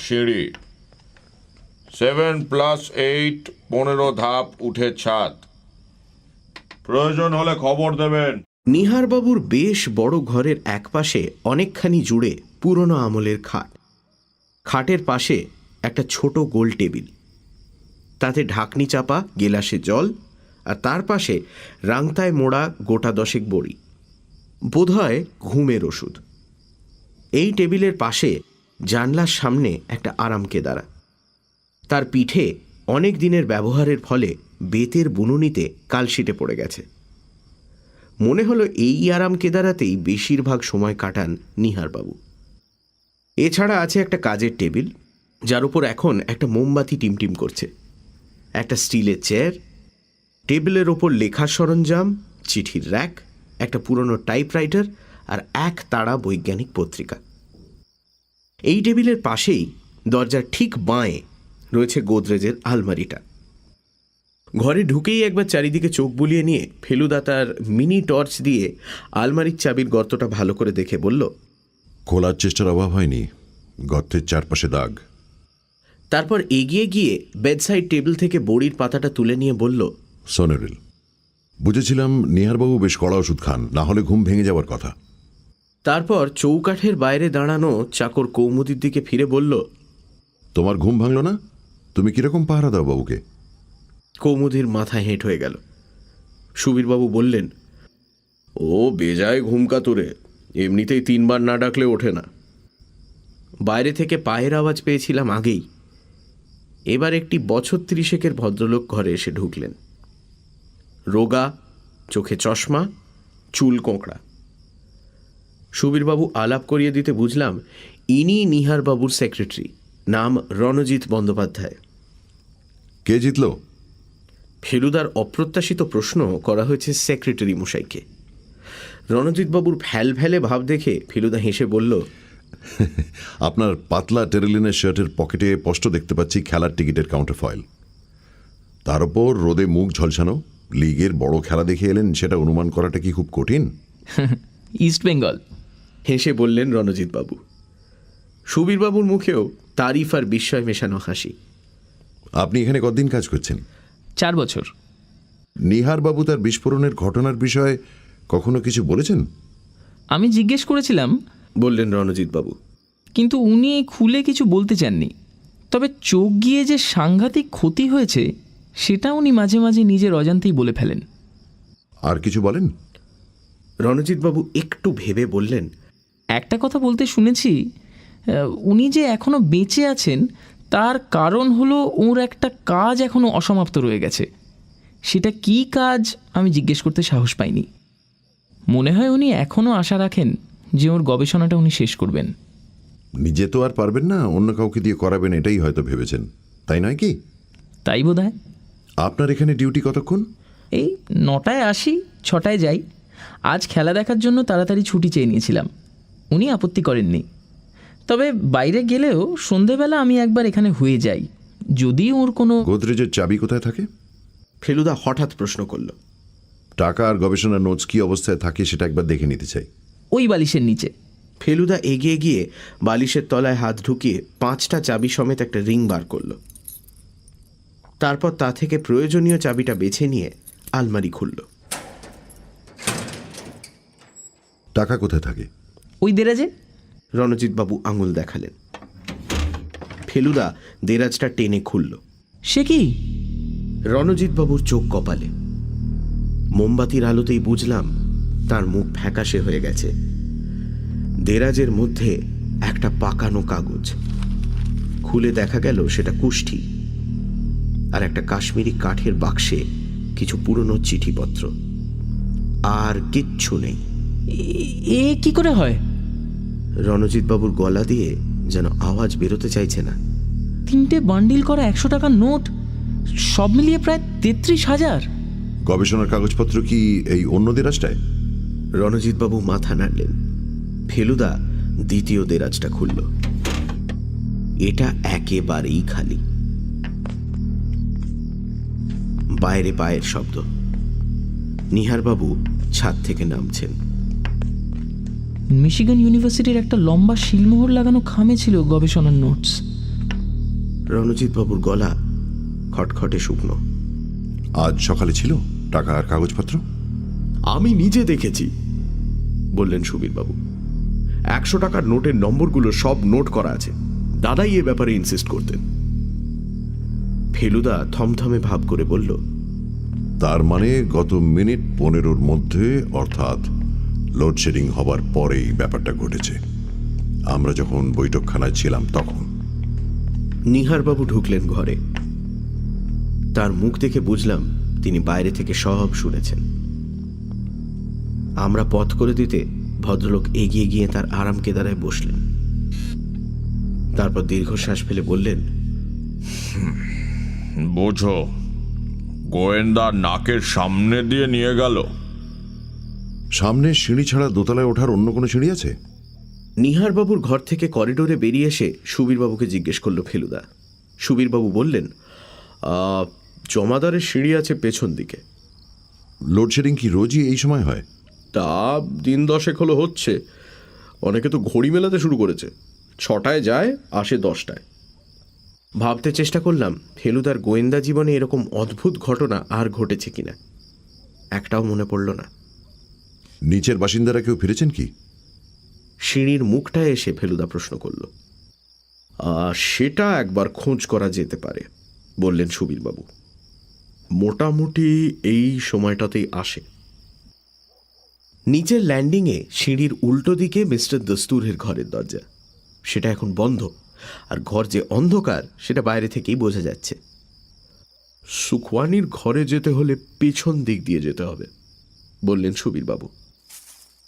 সিঁড়ি, 7 + 8 15 ধাপ উঠে ছাদ। প্রয়োজন হলে খবর দেবেন। নিহারবাবুর বেশ বড় ঘরের একপাশে অনেকখানি জুড়ে পুরনো আমলের খাট। খাটের পাশে একটা ছোট গোল টেবিল, তাতে ঢাকনি চাপা গেলাসে জল, আর তার পাশে রাংতায় মোড়া গোটা 10 বড়ি, বোধহয় ঘুমের ওষুধ। এই টেবিলের পাশে জানলার সামনে একটা আরাম কেদারা, তার পিঠে অনেক দিনের ব্যবহারের ফলে বেতের বুননিতে কালশিটে পড়ে গেছে। মনে হলো এই আরাম কেদারাতেই বেশিরভাগ সময় কাটান নিহারবাবু। এছাড়া আছে একটা কাজের টেবিল, যার উপর এখন একটা মোমবাতি টিমটিম করছে, একটা স্টিলের চেয়ার, টেবিলের ওপর লেখার সরঞ্জাম, চিঠির র্যাক, একটা পুরনো টাইপরাইটার আর এক তাড়া বৈজ্ঞানিক পত্রিকা। এই টেবিলের পাশেই দরজার ঠিক বাঁয়ে রয়েছে গোদরেজের আলমারিটা। ঘরে ঢুকেই একবার চারিদিকে চোখ বুলিয়ে নিয়ে ফেলুদা তার মিনি টর্চ দিয়ে আলমারির চাবির গর্তটা ভালো করে দেখে বলল, খোলার চেষ্টার অভাব হয়নি, গর্তের চারপাশে দাগ। তারপর এগিয়ে গিয়ে বেডসাইড টেবিল থেকে বড়ির পাতাটা তুলে নিয়ে বলল, সোনেরিল। বুঝেছিলাম নিহারবাবু বেশ কড়া ওষুধ খান, না হলে ঘুম ভেঙে যাওয়ার কথা। তারপর চৌকাঠের বাইরে দাঁড়ানো চাকর কৌমুদির দিকে ফিরে বলল, তোমার ঘুম ভাঙল না? তুমি কিরকম পাহারা দাও বাবুকে? কৌমুদির মাথা হেঁট হয়ে গেল। সুবীরবাবু বললেন, ও বেজায় ঘুম কাতুরে, এমনিতেই 3 বার না ডাকলে ওঠে না। বাইরে থেকে পায়ের আওয়াজ পেয়েছিলাম আগেই। এবার একটি বছর 30-এর ভদ্রলোক ঘরে এসে ঢুকলেন। রোগা, চোখে চশমা, চুল কোঁকড়া। সুবীরবাবু আলাপ করিয়ে দিতে বুঝলাম ইনি নিহারবাবুর সেক্রেটারি, নাম রণজিৎ বন্দ্যোপাধ্যায়। কে জিতল? ফেলুদার অপ্রত্যাশিত প্রশ্ন করা হয়েছে সেক্রেটারি মশাইকে। রণজিৎবাবুর ফ্যালফ্যালে ভাব দেখে ফেলুদা হেসে বলল, আপনার পাতলা টেরিলিনের শার্টের পকেটে স্পষ্ট দেখতে পাচ্ছি খেলার টিকিটের কাউন্টার ফয়েল। তার ওপর রোদে মুখ ঝলসানো, লিগের বড় খেলা দেখে এলেন, সেটা অনুমান করাটা কি খুব কঠিন? ইস্ট বেঙ্গল, হেসে বললেন রণজিৎবাবু। সুবীরবাবুর মুখেও তারিফ আর বিস্ময় মেশানো হাসি। আপনি এখানে কতদিন কাজ করছেন? 4 বছর। নিহারবাবু তার বিস্ফোরণের ঘটনার বিষয়ে কখনো কিছু বলেছেন? আমি জিজ্ঞেস করেছিলাম, বললেন রণজিৎবাবু। কিন্তু উনি খুলে কিছু বলতে চাননি। তবে চোখ গিয়ে যে সাংঘাতিক ক্ষতি হয়েছে সেটা উনি মাঝে মাঝে নিজের অজান্তেই বলে ফেলেন। আর কিছু বলেন? রণজিৎবাবু একটু ভেবে বললেন, একটা কথা বলতে শুনেছি, উনি যে এখনও বেঁচে আছেন তার কারণ হলো ওর একটা কাজ এখনও অসমাপ্ত রয়ে গেছে। সেটা কি কাজ আমি জিজ্ঞেস করতে সাহস পাইনি। মনে হয় উনি এখনও আশা রাখেন যে ওর গবেষণাটা উনি শেষ করবেন। নিজে তো আর পারবেন না, অন্য কাউকে দিয়ে করাবেন, এটাই হয়তো ভেবেছেন, তাই নয় কি? তাই বোধ হয়। আপনার এখানে ডিউটি কতক্ষণ? এই 9টায় আসি, 6টায় যাই। আজ খেলা দেখার জন্য তাড়াতাড়ি ছুটি চেয়ে নিয়েছিলাম, উনি আপত্তি করেননি। তবে বাইরে গেলেও সন্ধেবেলা আমি একবার এখানে হয়ে যাই, যদি ওর কোনো। গোদরেজের চাবি কোথায় থাকে? ফেলুদা হঠাৎ প্রশ্ন করল। টাকা আর গবেষণার নোটস কি অবস্থায় থাকে সেটা একবার দেখে নিতে চাই। ওই বালিশের নিচে। ফেলুদা এগিয়ে গিয়ে বালিশের তলায় হাত ঢুকিয়ে 5টা চাবি সমেত একটা রিং বার করল। তারপর তা থেকে প্রয়োজনীয় চাবিটা বেছে নিয়ে আলমারি খুলল। টাকা কোথায় থাকে? ওই দেরাজে। রণজিৎবাবু আঙুল দেখালেন। ফেলুদা দেরাজটা টেনে খুলল। সে কি? রণজিৎবাবুর চোখ কপালে। মোমবাতির আলোতেই বুঝলাম তার মুখ ফ্যাকাশে হয়ে গেছে। দেরাজের মধ্যে একটা পাকানো কাগজ। খুলে দেখা গেল সেটা কুষ্ঠি, আর একটা কাশ্মীরি কাঠের বাক্সে কিছু পুরনো চিঠিপত্র। আর কিচ্ছু নেই। এ কি করে হয়? রণজিৎবাবুর গলা দিয়ে যেন আওয়াজ বেরোতে চাইছে না। 3টে বান্ডিল করা 100 টাকার নোট, সব মিলিয়ে প্রায় 33,000। গবেষণার কাগজপত্র কি এই অন্য দেরাজটায়? রণজিৎবাবু মাথা নাড়লেন। ফেলুদা দ্বিতীয় দেরাজটা খুলল। এটা একেবারেই খালি। বাইরে পায়ের শব্দ। নিহারবাবু ছাদ থেকে নামছেন। মিশিগান ইউনিভার্সিটির একটা লম্বা শিলমোহর লাগানো খামে ছিল গবেষণার নোটস। রণজিৎবাবুর গলা খটখটে শুকনো। আজ সকালে ছিল টাকা আর কাগজপত্র? আমি নিজে দেখেছি, বললেন সুবীরবাবু। 100 টাকার নোটের নম্বরগুলো সব নোট করা আছে। দাদাই এ ব্যাপারে ইনসিস্ট করতেন। ফেলুদা থমথমে ভাব করে বলল, তার মানে গত মিনিট 15-র মধ্যে, অর্থাৎ লোডশেডিং হবার পরেই ব্যাপারটা ঘটেছে। আমরা যখন বৈঠকখানায় ছিলাম তখন। নিহারবাবু ঢুকলেন ঘরে। তার মুখ দেখে বুঝলাম তিনি বাইরে থেকে সব শুনেছেন। আমরা পথ করে দিতে ভদ্রলোক এগিয়ে গিয়ে তার আরাম কেদারায় বসলেন। তারপর দীর্ঘশ্বাস ফেলে বললেন, বোঝো, গোয়েন্দা নাকের সামনে দিয়ে নিয়ে গেল। সামনে সিঁড়ি ছাড়া দোতলায় ওঠার অন্য কোনো সিঁড়ি আছে? নিহারবাবুর ঘর থেকে করিডোরে বেরিয়ে এসে সুবীরবাবুকে জিজ্ঞেস করল ফেলুদা। সুবীরবাবু বললেন, জমাদারের সিঁড়ি আছে পেছন দিকে। লোডশেডিং কি রোজই এই সময় হয়? তা দিন 10 হলো হচ্ছে। অনেকে তো ঘড়ি মেলাতে শুরু করেছে। 6টায় যায়, আসে 10টায়। ভাবতে চেষ্টা করলাম ফেলুদার গোয়েন্দা জীবনে এরকম অদ্ভুত ঘটনা আর ঘটেছে কিনা। একটাও মনে পড়ল না। নিচের বাসিন্দারা কেউ ফিরেছেন কি? সিঁড়ির মুখটায় এসে ফেলুদা প্রশ্ন করল। সেটা একবার খোঁজ করা যেতে পারে, বললেন সুবীরবাবু। মোটামুটি এই সময়টাতেই আসে। নিচের ল্যান্ডিংয়ে সিঁড়ির উল্টো দিকে মিস্টার দস্তুরের ঘরের দরজা। সেটা এখন বন্ধ, আর ঘর যে অন্ধকার সেটা বাইরে থেকেই বোঝা যাচ্ছে। সুখওয়ানির ঘরে যেতে হলে পেছন দিক দিয়ে যেতে হবে, বললেন সুবীরবাবু।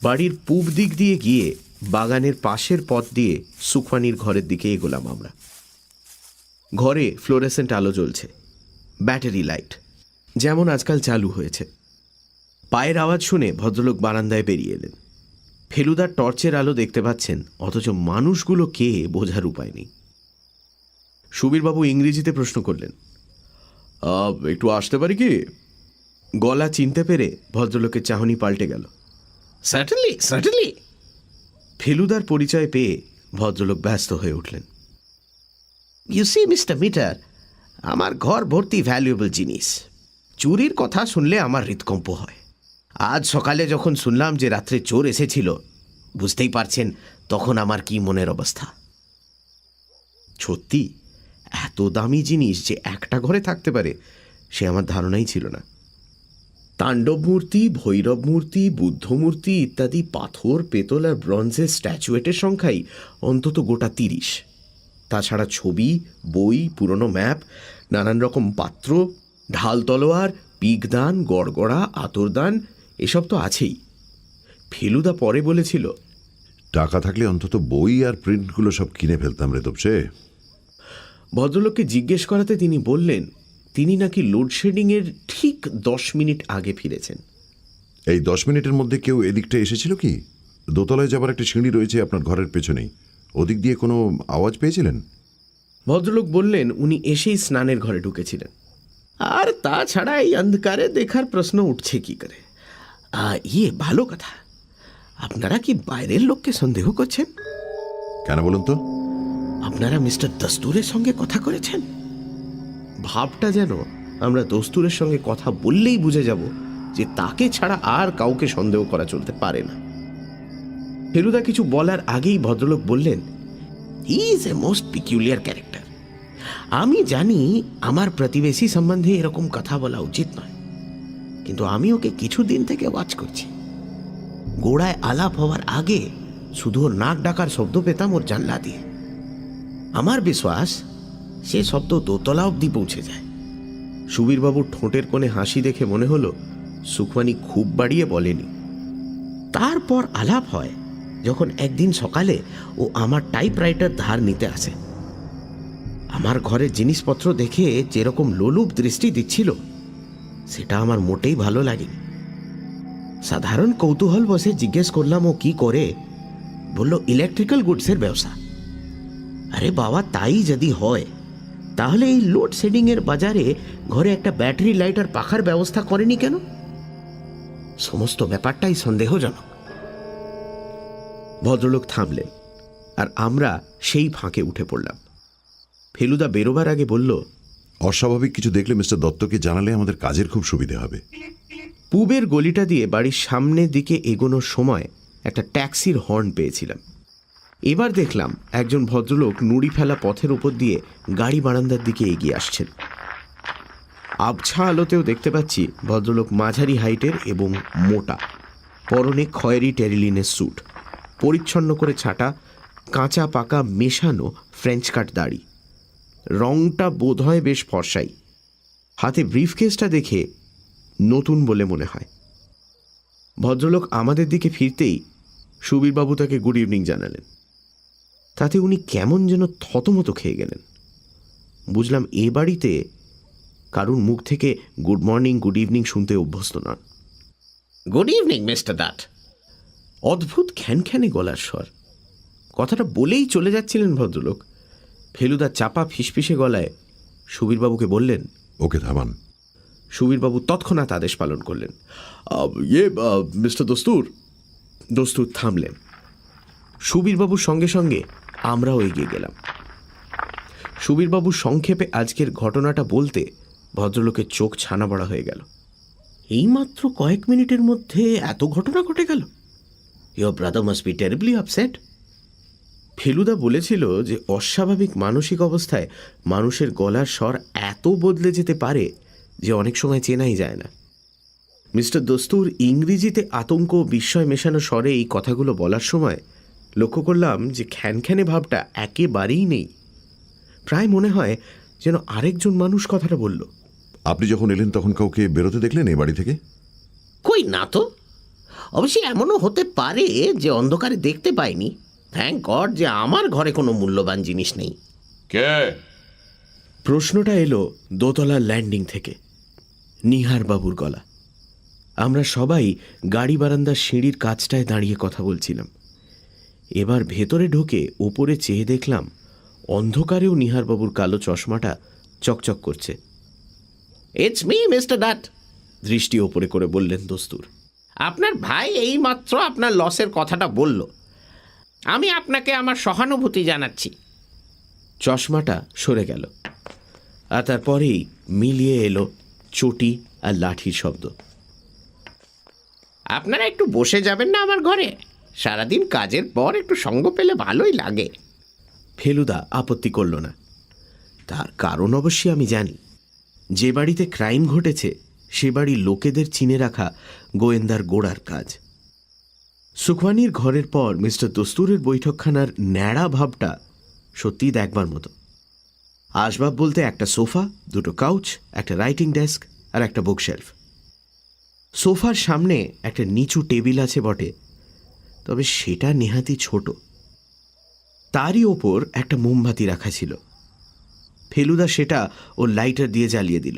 বাড়ির পূব দিক দিয়ে গিয়ে বাগানের পাশের পথ দিয়ে সুখওয়ানির ঘরের দিকে এগোলাম আমরা। ঘরে ফ্লোরেসেন্ট আলো জ্বলছে, ব্যাটারি লাইট, যেমন আজকাল চালু হয়েছে। পায়ের আওয়াজ শুনে ভদ্রলোক বারান্দায় বেরিয়ে এলেন। ফেলুদার টর্চের আলো দেখতে পাচ্ছেন, অথচ মানুষগুলো কে বোঝার উপায় নেই। সুবীরবাবু ইংরেজিতে প্রশ্ন করলেন, একটু আসতে পারি কি? গলা চিনতে পেরে ভদ্রলোকের চাহনি পাল্টে গেল। Certainly, certainly. ফেলুদার পরিচয় পেয়ে ভদ্রলোক ব্যস্ত হয়ে উঠলেন। ইউ সি মিস্টার মিটার, আমার ঘর ভর্তি ভ্যালুয়েবল জিনিস। চুরির কথা শুনলে আমার হৃদকম্প হয়। আজ সকালে যখন শুনলাম যে রাত্রে চোর এসেছিল, বুঝতেই পারছেন তখন আমার কি মনের অবস্থা। সত্যি এত দামি জিনিস যে একটা ঘরে থাকতে পারে সে আমার ধারণাই ছিল না। তাণ্ডব মূর্তি, ভৈরব মূর্তি, বুদ্ধ মূর্তি ইত্যাদি পাথর, পেতল আর ব্রঞ্জের স্ট্যাচুয়েটের সংখ্যাই অন্তত গোটা 30। তাছাড়া ছবি, বই, পুরনো ম্যাপ, নানান রকম পাত্র, ঢাল তলোয়ার, পিগদান, গড়গড়া, আতরদান, এসব তো আছেই। ফেলুদা পরে বলেছিল, টাকা থাকলে অন্তত বই আর প্রিন্টগুলো সব কিনে ফেলতাম রে তপসে। ভদ্রলোককে জিজ্ঞেস করাতে তিনি বললেন তিনি নাকি লোডশেডিংয়ের ঠিক 10 মিনিট আগে ফিরেছেন। এই 10 মিনিটের মধ্যে কেউ এদিকটা এসেছিল কি? দোতলায় যাবার একটা সিঁড়ি রয়েছে আপনার ঘরের পেছনেই, ওদিক দিয়ে কোনো আওয়াজ পেয়েছিলেন? ভদ্রলোক বললেন উনি এসেই স্নানের ঘরে ঢুকেছিলেন। আর তাছাড়া এই অন্ধকারে দেখার প্রশ্ন উঠছে কি করে? ইয়ে ভালো কথা। আপনারা কি বাইরের লোককে সন্দেহ করছেন? কেন বলুন তো? আপনারা মিস্টার দস্তুরের সঙ্গে কথা করেছেন? ভাবটা যেন আমরা দস্তুরের সঙ্গে কথা বললেই বুঝে যাব যে তাকে ছাড়া আর কাউকে সন্দেহ করা চলতে পারে না। ফেলুদা কিছু বলার আগেই ভদ্রলোক বললেন, he is a most peculiar character. আমি জানি আমার প্রতিবেশী সম্বন্ধে এরকম কথা বলা উচিত নয়, কিন্তু আমি ওকে কিছুদিন থেকে ওয়াচ করছি। গোড়ায় আলাপ হওয়ার আগে শুধু ওর নাক ডাকার শব্দ পেতাম ওর জানলা দিয়ে। আমার বিশ্বাস সে শব্দ দোতলা অবধি পৌঁছে যায়। সুবীরবাবুর ঠোঁটের কোণে হাসি দেখে মনে হলো সুখমানি খুব বাড়িয়ে বলেনি। তারপর আলাপ হয় যখন একদিন সকালে ও আমার টাইপরাইটার ধার নিতে আসে। আমার ঘরের জিনিসপত্র দেখে যেরকম লোলুপ দৃষ্টি দিচ্ছিল সেটা আমার মোটেই ভালো লাগেনি। সাধারণ কৌতূহল বসে জিজ্ঞেস করলাম ও কি করে। বলল ইলেকট্রিক্যাল গুডসের ব্যবসা। আরে বাবা, তাই যদি হয় তাহলে এই লোডশেডিং এর বাজারে ঘরে একটা ব্যাটারি লাইট আর পাখার ব্যবস্থা করেনি কেন? সমস্ত ব্যাপারটাই সন্দেহজনক। ভদ্রলোক থামলেন আর আমরা সেই ফাঁকে উঠে পড়লাম। ফেলুদা বেরোবার আগে বলল, অস্বাভাবিক কিছু দেখলে মিস্টার দত্তকে জানালে আমাদের কাজের খুব সুবিধে হবে। পূবের গলিটা দিয়ে বাড়ির সামনের দিকে এগোনোর সময় একটা ট্যাক্সির হর্ন পেয়েছিলাম। এবার দেখলাম একজন ভদ্রলোক নুড়ি ফেলা পথের উপর দিয়ে গাড়ি বারান্দার দিকে এগিয়ে আসছেন। আবছা আলোতেও দেখতে পাচ্ছি ভদ্রলোক মাঝারি হাইটের এবং মোটা, পরনে খয়েরি টেরিলিনের স্যুট, পরিচ্ছন্ন করে ছাটা কাঁচা পাকা মেশানো ফ্রেঞ্চ কাট দাড়ি। রংটা বোধহয় বেশ ফর্সাই। হাতে ব্রিফকেসটা দেখে নতুন বলে মনে হয়। ভদ্রলোক আমাদের দিকে ফিরতেই সুবীরবাবু তাকে গুড ইভিনিং জানালেন। তাতে উনি কেমন যেন থতমত খেয়ে গেলেন। বুঝলাম এ বাড়িতে কারুর মুখ থেকে গুড মর্নিং গুড ইভিনিং শুনতে অভ্যস্ত নন। গুড ইভিনিং মিস্টার দাট। অদ্ভুত খ্যানখ্যানে গলার স্বর। কথাটা বলেই চলে যাচ্ছিলেন ভদ্রলোক। ফেলুদা চাপা ফিসফিসে গলায় সুবীরবাবুকে বললেন, ওকে থামান। সুবীরবাবু তৎক্ষণাৎ আদেশ পালন করলেন, মিস্টার দস্তুর। দস্তুর থামলেন। সুবীরবাবুর সঙ্গে সঙ্গে আমরাও এগিয়ে গেলাম। সুবীরবাবু সংক্ষেপে আজকের ঘটনাটা বলতে ভদ্রলোকের চোখ ছানা বড়া হয়ে গেল। এইমাত্র কয়েক মিনিটের মধ্যে এত ঘটনা ঘটে গেল। Your brother must be terribly upset. Feluda বলেছিল যে অস্বাভাবিক মানসিক অবস্থায় মানুষের গলার স্বর এত বদলে যেতে পারে যে অনেক সময় চেনাই যায় না। মিস্টার দস্তুর ইংরেজিতে আতঙ্ক ও বিস্ময় মেশানো স্বরে এই কথাগুলো বলার সময় লক্ষ্য করলাম যে খ্যানখ্যানে ভাবটা একেবারেই নেই। প্রায় মনে হয় যেন আরেকজন মানুষ কথাটা বলল। আপনি যখন এলেন তখন কাউকে বেরোতে দেখলেন এই বাড়ি থেকে? কই না তো। অবশ্যই এমনও হতে পারে যে অন্ধকারে দেখতে পাইনি। থ্যাংক গড যে আমার ঘরে কোনো মূল্যবান জিনিস নেই। কে? প্রশ্নটা এলো দোতলার ল্যান্ডিং থেকে। নিহারবাবুর গলা। আমরা সবাই গাড়ি বারান্দার সিঁড়ির কাছটায় দাঁড়িয়ে কথা বলছিলাম। এবার ভেতরে ঢুকে ওপরে চেয়ে দেখলাম অন্ধকারেও নিহারবাবুর কালো চশমাটা চকচক করছে। ইটস মি মিস্টার দাট। দৃষ্টি ওপরে করে বললেন দস্তুর। আপনার ভাই এইমাত্র আপনার লসের কথাটা বলল। আমি আপনাকে আমার সহানুভূতি জানাচ্ছি। চশমাটা সরে গেল আর তারপরেই মিলিয়ে এলো চটি আর লাঠির শব্দ। আপনারা একটু বসে যাবেন না আমার ঘরে? সারাদিন কাজের পর একটু সঙ্গ পেলে ভালোই লাগে। ফেলুদা আপত্তি করল না। তার কারণ অবশ্যই আমি জানি। যে বাড়িতে ক্রাইম ঘটেছে সে বাড়ির লোকেদের চিনে রাখা গোয়েন্দার গোড়ার কাজ। সুখওয়ানির ঘরের পর মিস্টার দস্তুরের বৈঠকখানার ন্যাড়া ভাবটা সত্যিই দেখবার মতো। আসবাব বলতে একটা সোফা, দুটো কাউচ, একটা রাইটিং ডেস্ক আর একটা বুকশেলফ। সোফার সামনে একটা নিচু টেবিল আছে বটে, তবে সেটা নেহাতি ছোট। তারই ওপর একটা মোমবাতি রাখা ছিল। ফেলুদা সেটা ও লাইটার দিয়ে জ্বালিয়ে দিল।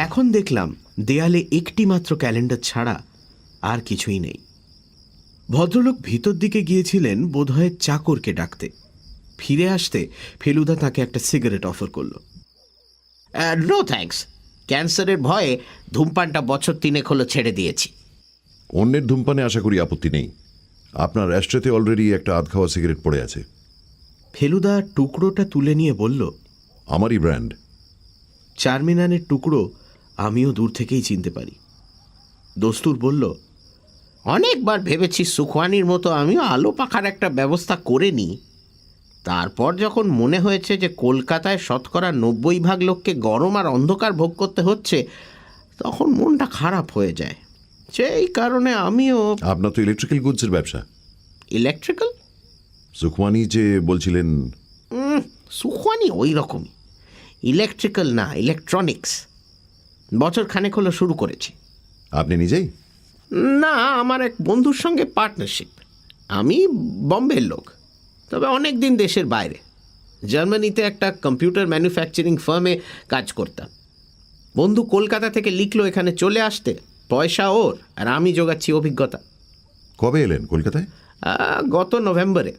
এখন দেখলাম দেয়ালে একটি মাত্র ক্যালেন্ডার ছাড়া আর কিছুই নেই। ভদ্রলোক ভিতর দিকে গিয়েছিলেন বোধহয় চাকরকে ডাকতে। ফিরে আসতে ফেলুদা তাকে একটা সিগারেট অফার করল। No thanks. ক্যান্সারের ভয়ে ধূমপানটা বছর 3 হলো ছেড়ে দিয়েছি। অন্যের ধূমপানে আশা করি আপত্তি নেই। আপনার অ্যাস্ট্রেতে অলরেডি একটা আধ খাওয়া সিগারেট পড়ে আছে। ফেলুদা টুকরোটা তুলে নিয়ে বলল, আমারই ব্র্যান্ড। চারমিনানের টুকরো আমিও দূর থেকেই চিনতে পারি। দস্তুর বলল, অনেকবার ভেবেছি সুখওয়ানির মতো আমিও আলো পাখার একটা ব্যবস্থা করে নিই। তারপর যখন মনে হয়েছে যে কলকাতায় 90% লোককে গরম আর অন্ধকার ভোগ করতে হচ্ছে, তখন মনটা খারাপ হয়ে যায়। সেই কারণে আমিও আপনার তো ইলেকট্রিক্যাল গুডসের ব্যবসা। ইলেকট্রিক্যাল সুখমানি যে বলছিলেন, সুখওয়ানি ওই রকমই, ইলেকট্রিক্যাল না, ইলেকট্রনিক্স। বছর খানেক হলো শুরু করেছি। আপনি নিজেই? না, আমার এক বন্ধুর সঙ্গে পার্টনারশিপ। আমি বম্বের লোক, তবে অনেক দিন দেশের বাইরে। জার্মানিতে একটা কম্পিউটার ম্যানুফ্যাকচারিং ফার্মে কাজ করতাম। বন্ধু কলকাতা থেকে লিখলো এখানে চলে আসতে, পয়সা ওর আর আমি জোগাচ্ছি অভিজ্ঞতা। কবে এলেন কলকাতায়? গত নভেম্বরে।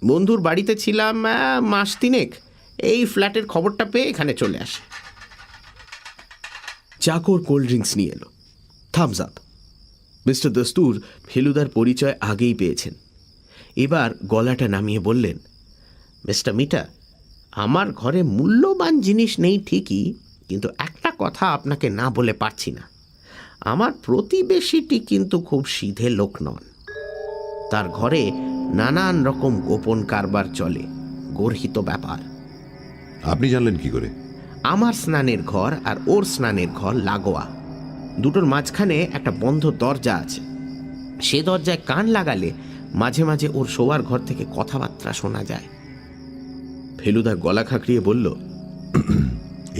বন্ধুর বাড়িতে ছিলাম মাস তিনেক। এই ফ্ল্যাটের খবরটা পেয়ে এখানে চলে আসে। চাকর কোল্ড ড্রিঙ্কস নিয়ে এলো, থামস আপ। মিস্টার দস্তুর ফেলুদার পরিচয় আগেই পেয়েছেন। এবার গলাটা নামিয়ে বললেন, মিস্টার মিটা, আমার ঘরে মূল্যবান জিনিস নেই ঠিকই, কিন্তু একটা কথা আপনাকে না বলে পারছি না। আমার প্রতিবেশীটি কিন্তু খুব সিধে লোক নন। তার ঘরে নানান রকম গোপন কারবার চলে, গর্হিত ব্যাপার। আপনি জানলেন কি করে? আমার স্নানের ঘর আর ওর স্নানের ঘর লাগোয়া, দুটোর মাঝখানে একটা বন্ধ দরজা আছে। সে দরজায় কান লাগালে মাঝে মাঝে ওর শোয়ার ঘর থেকে কথাবার্তা শোনা যায়। ফেলুদা গলা খাঁকড়িয়ে বলল,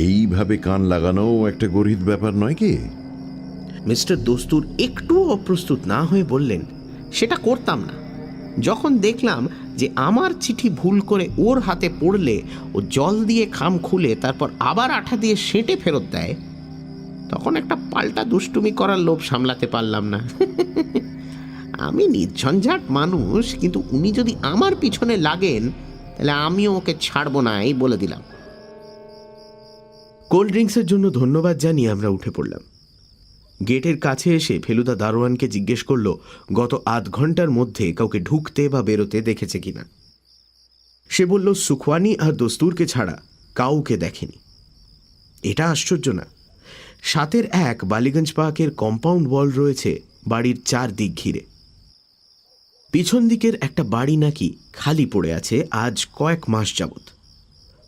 এইভাবে কান লাগানোও একটা গরিব ব্যাপার নয় কি? মিস্টার দস্তুর একটুও অপ্রস্তুত না হয়ে বললেন, সেটা করতাম না। যখন দেখলাম যে আমার চিঠি ভুল করে ওর হাতে পড়লে ও জল দিয়ে খাম খুলে তারপর আবার আঠা দিয়ে সেঁটে ফেরত দেয়, তখন একটা পাল্টা দুষ্টুমি করার লোভ সামলাতে পারলাম না। আমি নির্ঝঞ্ঝাট মানুষ, কিন্তু উনি যদি আমার পিছনে লাগেন তাহলে আমিও ওকে ছাড়বো না, এই বলে দিলাম। কোল্ড ড্রিঙ্কসের জন্য ধন্যবাদ জানিয়ে আমরা উঠে পড়লাম। গেটের কাছে এসে ফেলুদা দারোয়ানকে জিজ্ঞেস করল গত আধ ঘন্টার মধ্যে কাউকে ঢুকতে বা বেরোতে দেখেছে কিনা। সে বলল সুখওয়ানি আর দস্তুরকে ছাড়া কাউকে দেখেনি। এটা আশ্চর্য না। 7-1 বালিগঞ্জ পার্কের কম্পাউন্ড ওয়াল রয়েছে বাড়ির 4 দিক ঘিরে। পিছন দিকের একটা বাড়ি নাকি খালি পড়ে আছে আজ কয়েক মাস যাবৎ।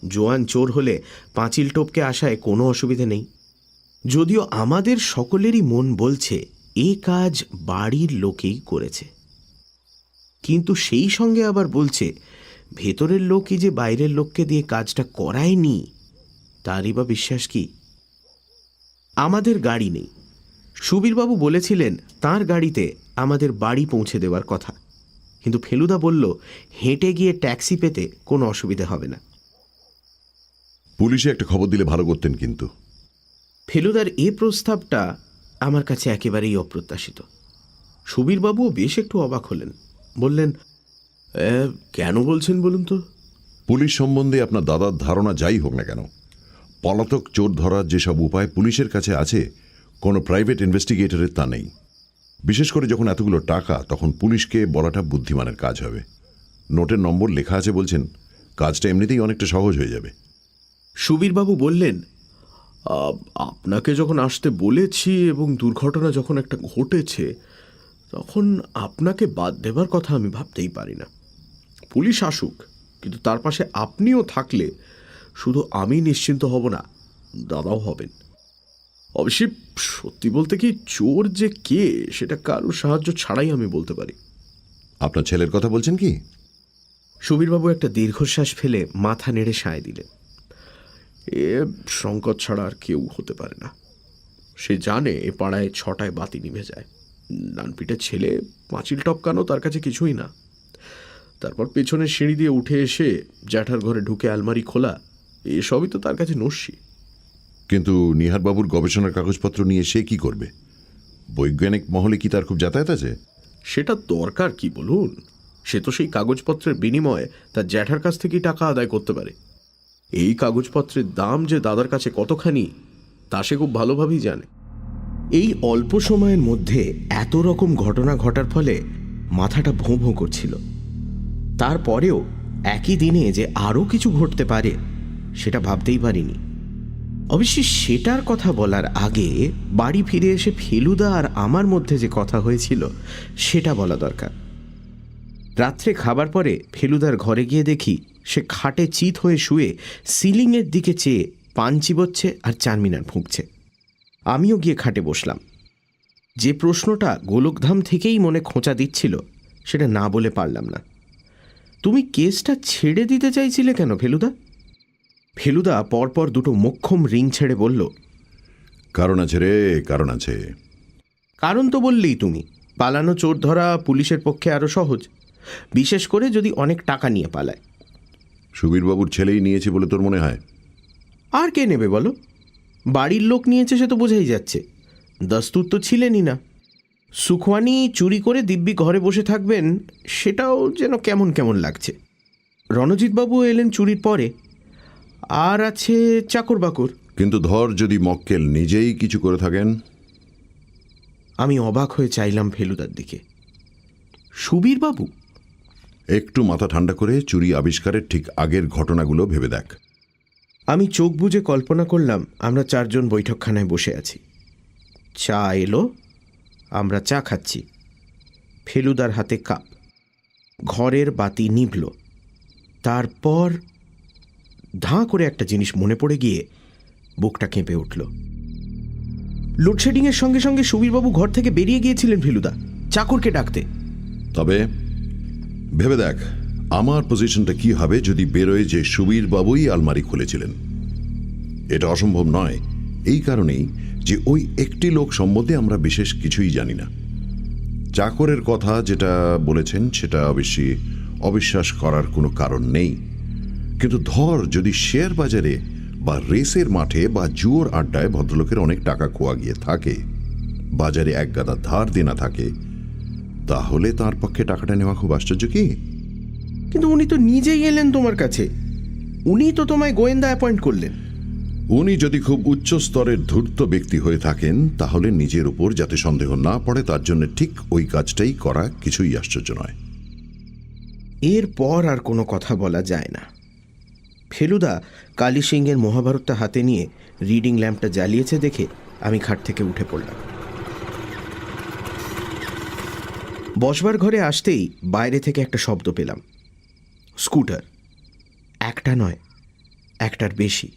জোয়ান চোর হলে পাঁচিল টপকে আসায় কোনো অসুবিধে নেই। যদিও আমাদের সকলেরই মন বলছে এ কাজ বাড়ির লোকেই করেছে, কিন্তু সেই সঙ্গে আবার বলছে ভেতরের লোকই যে বাইরের লোককে দিয়ে কাজটা করায়নি, তারই বা বিশ্বাস কি? আমাদের গাড়ি নেই। সুবীরবাবু বলেছিলেন তার গাড়িতে আমাদের বাড়ি পৌঁছে দেওয়ার কথা, কিন্তু ফেলুদা বলল হেঁটে গিয়ে ট্যাক্সি পেতে কোনো অসুবিধা হবে না। পুলিশে একটা খবর দিলে ভালো করতেন কিন্তু। ফেলুদার এ প্রস্তাবটা আমার কাছে একেবারেই অপ্রত্যাশিত। সুবীরবাবুও বেশ একটু অবাক হলেন, বললেন, কেন বলছেন বলুন তো? পুলিশ সম্বন্ধে আপনার দাদার ধারণা যাই হোক না কেন, পলাতক চোর ধরার যেসব উপায় পুলিশের কাছে আছে, কোনো প্রাইভেট ইনভেস্টিগেটরের তা নেই। বিশেষ করে যখন এতগুলো টাকা, তখন পুলিশকে বলাটা বুদ্ধিমানের কাজ হবে। নোটের নম্বর লেখা আছে বলছেন, কাজটা এমনিতেই অনেকটা সহজ হয়ে যাবে। সুবীরবাবু বললেন, আপনাকে যখন আসতে বলেছি এবং দুর্ঘটনা যখন একটা ঘটেছে, তখন আপনাকে বাদ দেবার কথা আমি ভাবতেই পারি না। পুলিশ আসুক, কিন্তু তার পাশে আপনিও থাকলে শুধু আমি নিশ্চিন্ত হব না, দাদাও হবেন। অবশ্যই সত্যি বলতে কি, চোর যে কে সেটা কারোর সাহায্য ছাড়াই আমি বলতে পারি। আপনার ছেলের কথা বলছেন কি? সুবীরবাবু একটা দীর্ঘশ্বাস ফেলে মাথা নেড়ে সায় দিলেন। এ শঙ্কর ছাড়া আর কেউ হতে পারে না। সে জানে এ পাড়ায় 6টায় বাতি নিভে যায়। ডানপিটের ছেলে, পাঁচিল টপকানো তার কাছে কিছুই না। তারপর পেছনের সিঁড়ি দিয়ে উঠে এসে জ্যাঠার ঘরে ঢুকে আলমারি খোলা, এসবই তো তার কাছে নস্যি। কিন্তু নিহারবাবুর গবেষণার কাগজপত্র নিয়ে সে কি করবে? বৈজ্ঞানিক মহলে কি তার খুব যাতায়াত আছে? সেটা দরকার কি বলুন? সে তো সেই কাগজপত্রের বিনিময়ে তার জ্যাঠার কাছ থেকেই টাকা আদায় করতে পারে। এই কাগজপত্রের দাম যে দাদার কাছে কতখানি তা সে খুব ভালোভাবেই জানে। এই অল্প সময়ের মধ্যে এত রকম ঘটনা ঘটার ফলে মাথাটা ভোঁ ভোঁ করছিল। তারপরেও একই দিনে যে আরও কিছু ঘটতে পারে সেটা ভাবতেই পারিনি। অবশ্যই সেটার কথা বলার আগে বাড়ি ফিরে এসে ফেলুদা আর আমার মধ্যে যে কথা হয়েছিল সেটা বলা দরকার। রাত্রে খাবার পরে ফেলুদার ঘরে গিয়ে দেখি সে খাটে চিত হয়ে শুয়ে সিলিংয়ের দিকে চেয়ে পান চিবোচ্ছে আর চারমিনার ফুঁকছে। আমিও গিয়ে খাটে বসলাম। যে প্রশ্নটা গোলকধাম থেকেই মনে খোঁচা দিচ্ছিল সেটা না বলে পারলাম না। তুমি কেসটা ছেড়ে দিতে চাইছিলে কেন ফেলুদা? ফেলুদা পরপর দুটো মোক্ষম রিং ছেড়ে বলল, কারণ আছে রে, কারণ আছে। কারণ তো বললেই তুমি, পালানো চোর ধরা পুলিশের পক্ষে আরও সহজ, বিশেষ করে যদি অনেক টাকা নিয়ে পালায়। সুবীরবাবুর ছেলেই নিয়েছে বলে তোর মনে হয়? আর কে নেবে বলো? বাড়ির লোক নিয়েছে সে তো বোঝাই যাচ্ছে। দস্তুর তো ছিলেনই না। সুখওয়ানি চুরি করে দিব্যি ঘরে বসে থাকবেন সেটাও যেন কেমন কেমন লাগছে। রণজিৎবাবু এলেন চুরির পরে, আর আছে চাকর বাকর। কিন্তু ধর যদি মক্কেল নিজেই কিছু করে থাকেন? আমি অবাক হয়ে চাইলাম ফেলুদার দিকে। সুবীরবাবু? একটু মাথা ঠান্ডা করে চুরি আবিষ্কারের ঠিক আগের ঘটনাগুলো ভেবে দেখ। আমি চোখ বুজে কল্পনা করলাম আমরা চারজন বৈঠকখানায় বসে আছি। চা এলো, আমরা চা খাচ্ছি। ফেলুদার হাতে কাপ। ঘরের বাতি নিভল। তারপর ধাঁ করে একটা জিনিস মনে পড়ে গিয়ে বুকটা কেঁপে উঠল। লোডশেডিংয়ের সঙ্গে সঙ্গে সুবীরবাবু ঘর থেকে বেরিয়ে গিয়েছিলেন ফেলুদা, চাকরকে ডাকতে। তবে ভেবে দেখ আমার পজিশনটা কি হবে যদি বেরোয় যে সুবীরবাবুই আলমারি খুলেছিলেন। এটা অসম্ভব নয় এই কারণেই যে ওই একটি লোক সম্বন্ধে আমরা বিশেষ কিছুই জানি না। চাকরের কথা যেটা বলেছেন সেটা অবশ্যই অবিশ্বাস করার কোনো কারণ নেই। কিন্তু ধর যদি শেয়ার বাজারে বা রেসের মাঠে বা জুয়োর আড্ডায় ভদ্রলোকের অনেক টাকা খোয়া গিয়ে থাকে, বাজারে এক গাদা ধার দেনা থাকে, তাহলে তার পক্ষে টাকাটা নেওয়া খুব আশ্চর্য কি? কিন্তু উনি তো নিজেই এলেন তোমার কাছে, উনি তো তোমায় গোয়েন্দা অ্যাপয়েন্ট করলেন। উনি যদি খুব উচ্চ স্তরের ধূর্ত ব্যক্তি হয়ে থাকেন তাহলে নিজের উপর যাতে সন্দেহ না পড়ে তার জন্য ঠিক ওই কাজটাই করা কিছুই আশ্চর্য নয়। এরপর আর কোনো কথা বলা যায় না। ফেলুদা কালী সিংহের মহাভারতটা হাতে নিয়ে রিডিং ল্যাম্পটা জ্বালিয়েছে দেখে আমি খাট থেকে উঠে পড়লাম। বসবার ঘরে আসতেই বাইরে থেকে একটা শব্দ পেলাম। স্কুটার। একটা নয়, একটার বেশি।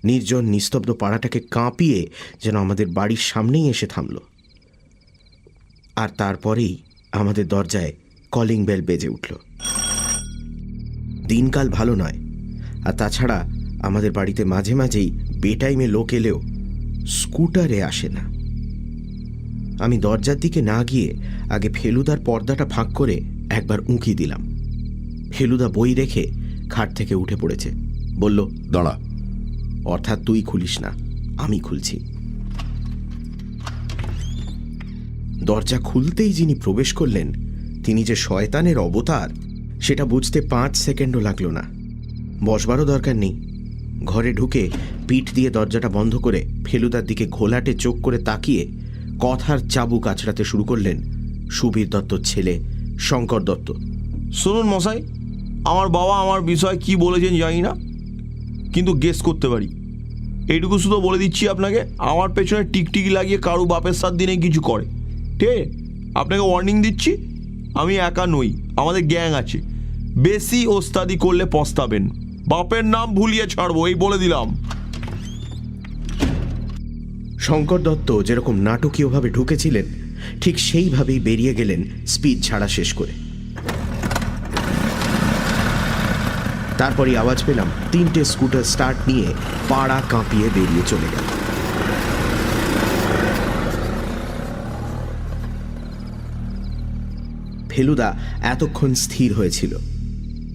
নির্জন নিস্তব্ধ পাড়াটাকে কাঁপিয়ে যেন আমাদের বাড়ির সামনেই এসে থামল। আর তারপরেই আমাদের দরজায় কলিং বেল বেজে উঠল। দিনকাল ভালো নয়, আর তাছাড়া আমাদের বাড়িতে মাঝে মাঝেই বেটাইমে লোক এলেও স্কুটারে আসে না। আমি দরজার দিকে না গিয়ে আগে ফেলুদার পর্দাটা ফাঁক করে একবার উঁকি দিলাম। ফেলুদা বই রেখে খাট থেকে উঠে পড়েছে। বলল, দাঁড়া। অর্থাৎ তুই খুলিস না, আমি খুলছি। দরজা খুলতেই যিনি প্রবেশ করলেন তিনি যে শয়তানের অবতার সেটা বুঝতে 5 সেকেন্ডও লাগলো না। বসবারও দরকার নেই। ঘরে ঢুকে পিঠ দিয়ে দরজাটা বন্ধ করে ফেলুদার দিকে ঘোলাটে চোখ করে তাকিয়ে কথার চাবুক আছড়াতে শুরু করলেন সুবীর দত্তর ছেলে শঙ্কর দত্ত। শুনুন মশাই, আমার বাবা আমার বিষয়ে কি বলেছেন জানি না, কিন্তু গেস করতে পারি। এইটুকু শুধু বলে দিচ্ছি আপনাকে, আমার পেছনে টিকটিকি লাগিয়ে কারু বাপের সাত দিনে কিছু করে। ঠিক আপনাকে ওয়ার্নিং দিচ্ছি, আমি একা নই, আমাদের গ্যাং আছে। বেশি ওস্তাদি করলে পস্তাবেন। বাপের নাম ভুলিয়ে ছাড়বো, এই বলে দিলাম। শঙ্কর দত্ত যেরকম নাটকীয়ভাবে ঢুকেছিলেন ঠিক সেইভাবেই বেরিয়ে গেলেন স্পিড ছাড়া শেষ করে। তারপরই আওয়াজ পেলাম 3টে স্কুটার স্টার্ট নিয়ে পাড়া কাঁপিয়ে বেরিয়ে চলে গেল। ফেলুদা এতক্ষণ স্থির হয়েছিল।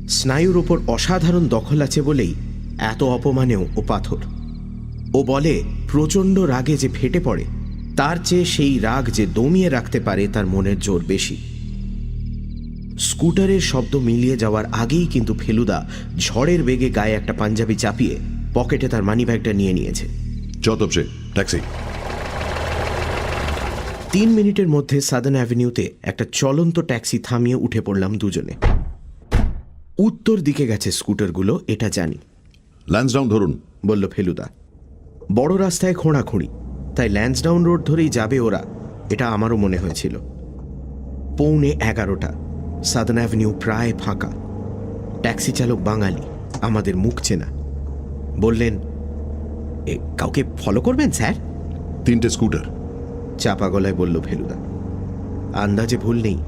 স্নায়ুর ওপর অসাধারণ দখল আছে বলেই এত অপমানেও ও পাথর। ও বলে প্রচণ্ড রাগে যে ফেটে পড়ে তার চেয়ে সেই রাগ যে দমিয়ে রাখতে পারে তার মনের জোর বেশি। স্কুটারের শব্দ মিলিয়ে যাওয়ার আগেই কিন্তু ফেলুদা ঝড়ের বেগে গায়ে একটা পাঞ্জাবি চাপিয়ে পকেটে তার মানিব্যাগটা নিয়ে নিয়েছে। চতপসে ট্যাক্সি। 3 মিনিটের মধ্যে সাদার্ন অ্যাভিনিউতে একটা চলন্ত ট্যাক্সি থামিয়ে উঠে পড়লাম দুজনে। উত্তর দিকে গেছে স্কুটারগুলো, এটা জানি, ল্যান্সডাউন ধরুন, বলল ফেলুদা। বড় রাস্তায় খোঁড়াখুঁড়ি, তাই ল্যান্সডাউন রোড ধরেই যাবে ওরা, এটা আমারও মনে হয়েছিল। 11:45, সাদার্ন অ্যাভিনিউ প্রায় ফাঁকা। ট্যাক্সি চালক বাঙালি, আমাদের মুখ চেনা। বললেন, কাউকে ফলো করবেন স্যার? 3টে স্কুটার। চাপা গলায় বলল ফেলুদা। আন্দাজে ভুল নেই।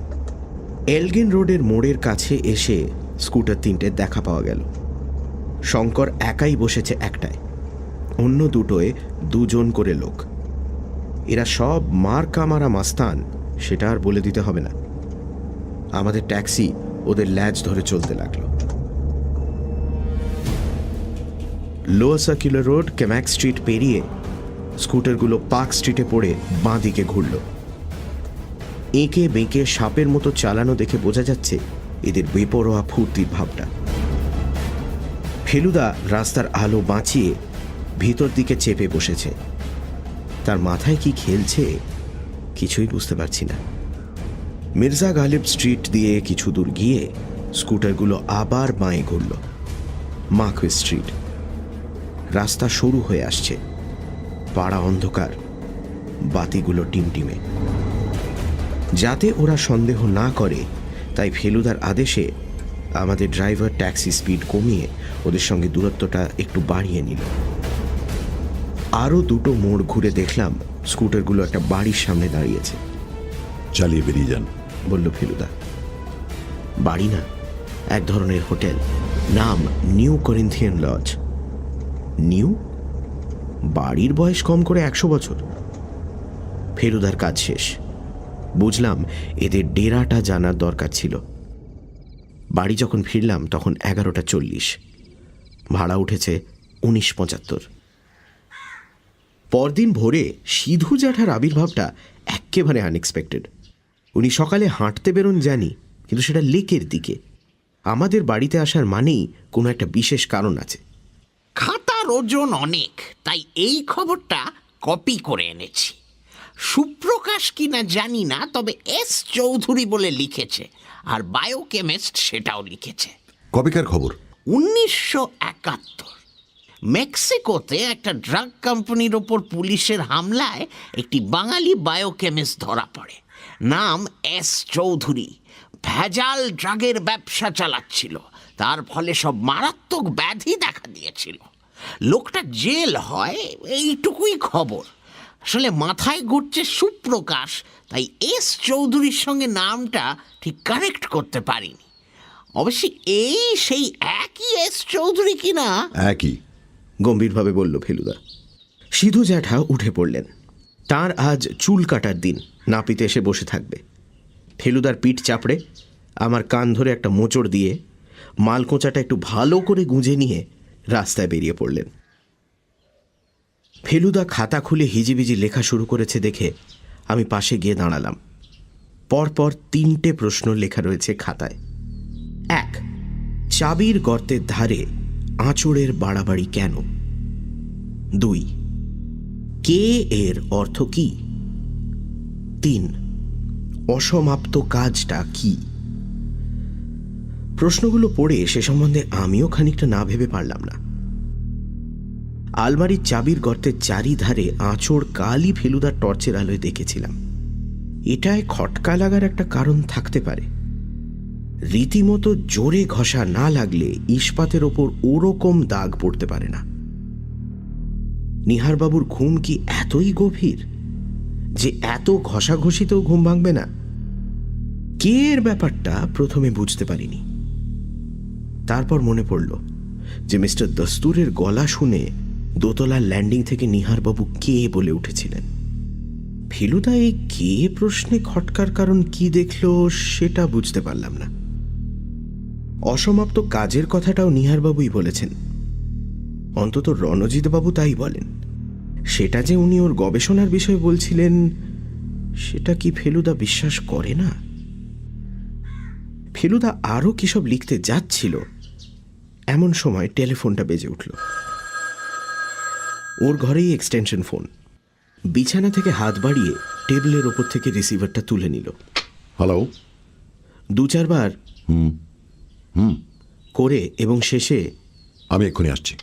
এলগিন রোডের মোড়ের কাছে এসে স্কুটার 3টে দেখা পাওয়া গেল। শঙ্কর একাই বসেছে একটায়, অন্য দুটোয় 2 জন করে লোক। এরা সব মার্কা মারা মাস্তান, সেটা আর বলে দিতে হবে না। আমাদের ট্যাক্সি ওদের ল্যাজ ধরে চলতে লাগলো। লোয়ার সার্কুলার রোড, কেম্যাক স্ট্রিট পেরিয়ে স্কুটারগুলো পার্ক স্ট্রিটে পড়ে বাঁ দিকে ঘুরল। এঁকে বেঁকে সাপের মতো চালানো দেখে বোঝা যাচ্ছে এদের বেপরোয়া ফুর্তির ভাবটা। ফেলুদা রাস্তার আলো বাঁচিয়ে ভিতর দিকে চেপে বসেছে। তার মাথায় কি খেলছে কিছুই বুঝতে পারছি না। মির্জা গালিব স্ট্রিট দিয়ে কিছু দূর গিয়ে স্কুটারগুলো আবার বাঁয়ে ঘুরল। Marquis street. রাস্তা সরু হয়ে আসছে, পাড়া অন্ধকার, বাতিগুলো টিমটিমে। যাতে ওরা সন্দেহ না করে তাই ফেলুদার আদেশে আমাদের ড্রাইভার ট্যাক্সি স্পিড কমিয়ে ওদের সঙ্গে দূরত্বটা একটু বাড়িয়ে নিল। আরও 2টো মোড় ঘুরে দেখলাম স্কুটারগুলো একটা বাড়ির সামনে দাঁড়িয়েছে। চালিয়ে বেরিয়ে যান, বলল ফেলুদা। বাড়ি না, এক ধরনের হোটেল, নাম নিউ করিন্থিয়ান লজ। নিউ? বাড়ির বয়স কম করে 100 বছর। ফেলুদার কাজ শেষ। বুঝলাম এদের ডেরাটা জানার দরকার ছিল। বাড়ি যখন ফিরলাম তখন 11:40। ভাড়া উঠেছে 19.75। পরদিন ভোরে সিধু জ্যাঠার আবির্ভাবটা একেবারে আনএক্সপেক্টেড। উনি সকালে হাঁটতে বেরোন জানি, কিন্তু সেটা লেকের দিকে। আমাদের বাড়িতে আসার মানেই কোনো একটা বিশেষ কারণ আছে। খাতার ওজন অনেক, তাই এই খবরটা কপি করে এনেছি। সুপ্রকাশ কিনা জানি না, তবে এস চৌধুরী বলে লিখেছে, আর বায়োকেমিস্ট সেটাও লিখেছে। কবেকার খবর? 1971। মেক্সিকোতে একটা ড্রাগ কোম্পানির ওপর পুলিশের হামলায় একটি বাঙালি বায়োকেমিস্ট ধরা পড়ে। নাম এস চৌধুরী। ভেজাল ড্রাগের ব্যবসা চালাচ্ছিল, তার ফলে সব মারাত্মক ব্যাধি দেখা দিয়েছিল। লোকটা জেল হয়, এইটুকুই খবর। আসলে মাথায় ঘুরছে সুপ্রকাশ, তাই এস চৌধুরীর সঙ্গে নামটা ঠিক কানেক্ট করতে পারিনি। অবশ্যই এই সেই একই এস চৌধুরী কিনা। একই, গম্ভীরভাবে বলল ফেলুদা। সিধু জ্যাঠা উঠে পড়লেন। তার আজ চুল কাটার দিন, নাপিতে এসে বসে থাকবে। ফেলুদার পিঠ চাপড়ে আমার কান ধরে একটা মোচড় দিয়ে মালকোঁচাটা একটু ভালো করে গুঁজে নিয়ে রাস্তায় বেরিয়ে পড়লেন। ফেলুদা খাতা খুলে হিজিবিজি লেখা শুরু করেছে দেখে আমি পাশে গিয়ে দাঁড়ালাম। পরপর 3টে প্রশ্ন লেখা রয়েছে খাতায়। 1. চাবির গর্তের ধারে আঁচড়ের বাড়াবাড়ি কেন? 2. কে এর অর্থ কি? 3. অসমাপ্ত কাজটা কি? প্রশ্নগুলো পড়ে সে সম্বন্ধে আমিও খানিকটা না ভেবে পারলাম না। আলমারির চাবির গর্তের চারিধারে আঁচড় কালই ফেলুদার টর্চের আলোয় দেখেছিলাম। এটায় খটকা লাগার একটা কারণ থাকতে পারে। রীতিমতো জোরে ঘষা না লাগলে ইস্পাতের ওপর ওরকম দাগ পড়তে পারে না। নিহারবাবুর ঘুম কি এতই গভীর যে এত ঘষাঘষিতেও ঘুম ভাঙবে না? কে এর ব্যাপারটা প্রথমে বুঝতে পারিনি। তারপর মনে পড়ল যে মিস্টার দস্তুরের গলা শুনে দোতলার ল্যান্ডিং থেকে নিহারবাবু কে বলে উঠেছিলেন। ফেলুদা এই কে প্রশ্নে খটকার কারণ কি দেখল সেটা বুঝতে পারলাম না। অসমাপ্ত কাজের কথাটাও নিহারবাবুই বলেছেন, অন্তত রণজিৎবাবু তাই বলেন। সেটা যে উনি ওর গবেষণার বিষয় বলছিলেন সেটা কি ফেলুদা বিশ্বাস করে না? ফেলুদা আরও কিসব লিখতে যাচ্ছিল, এমন সময় টেলিফোনটা বেজে উঠল। ওর ঘরেই এক্সটেনশন ফোন। বিছানা থেকে হাত বাড়িয়ে টেবিলের ওপর থেকে রিসিভারটা তুলে নিল। হ্যালো। 2-4 বার করে এবং শেষে আমি এক্ষুনি আসছি।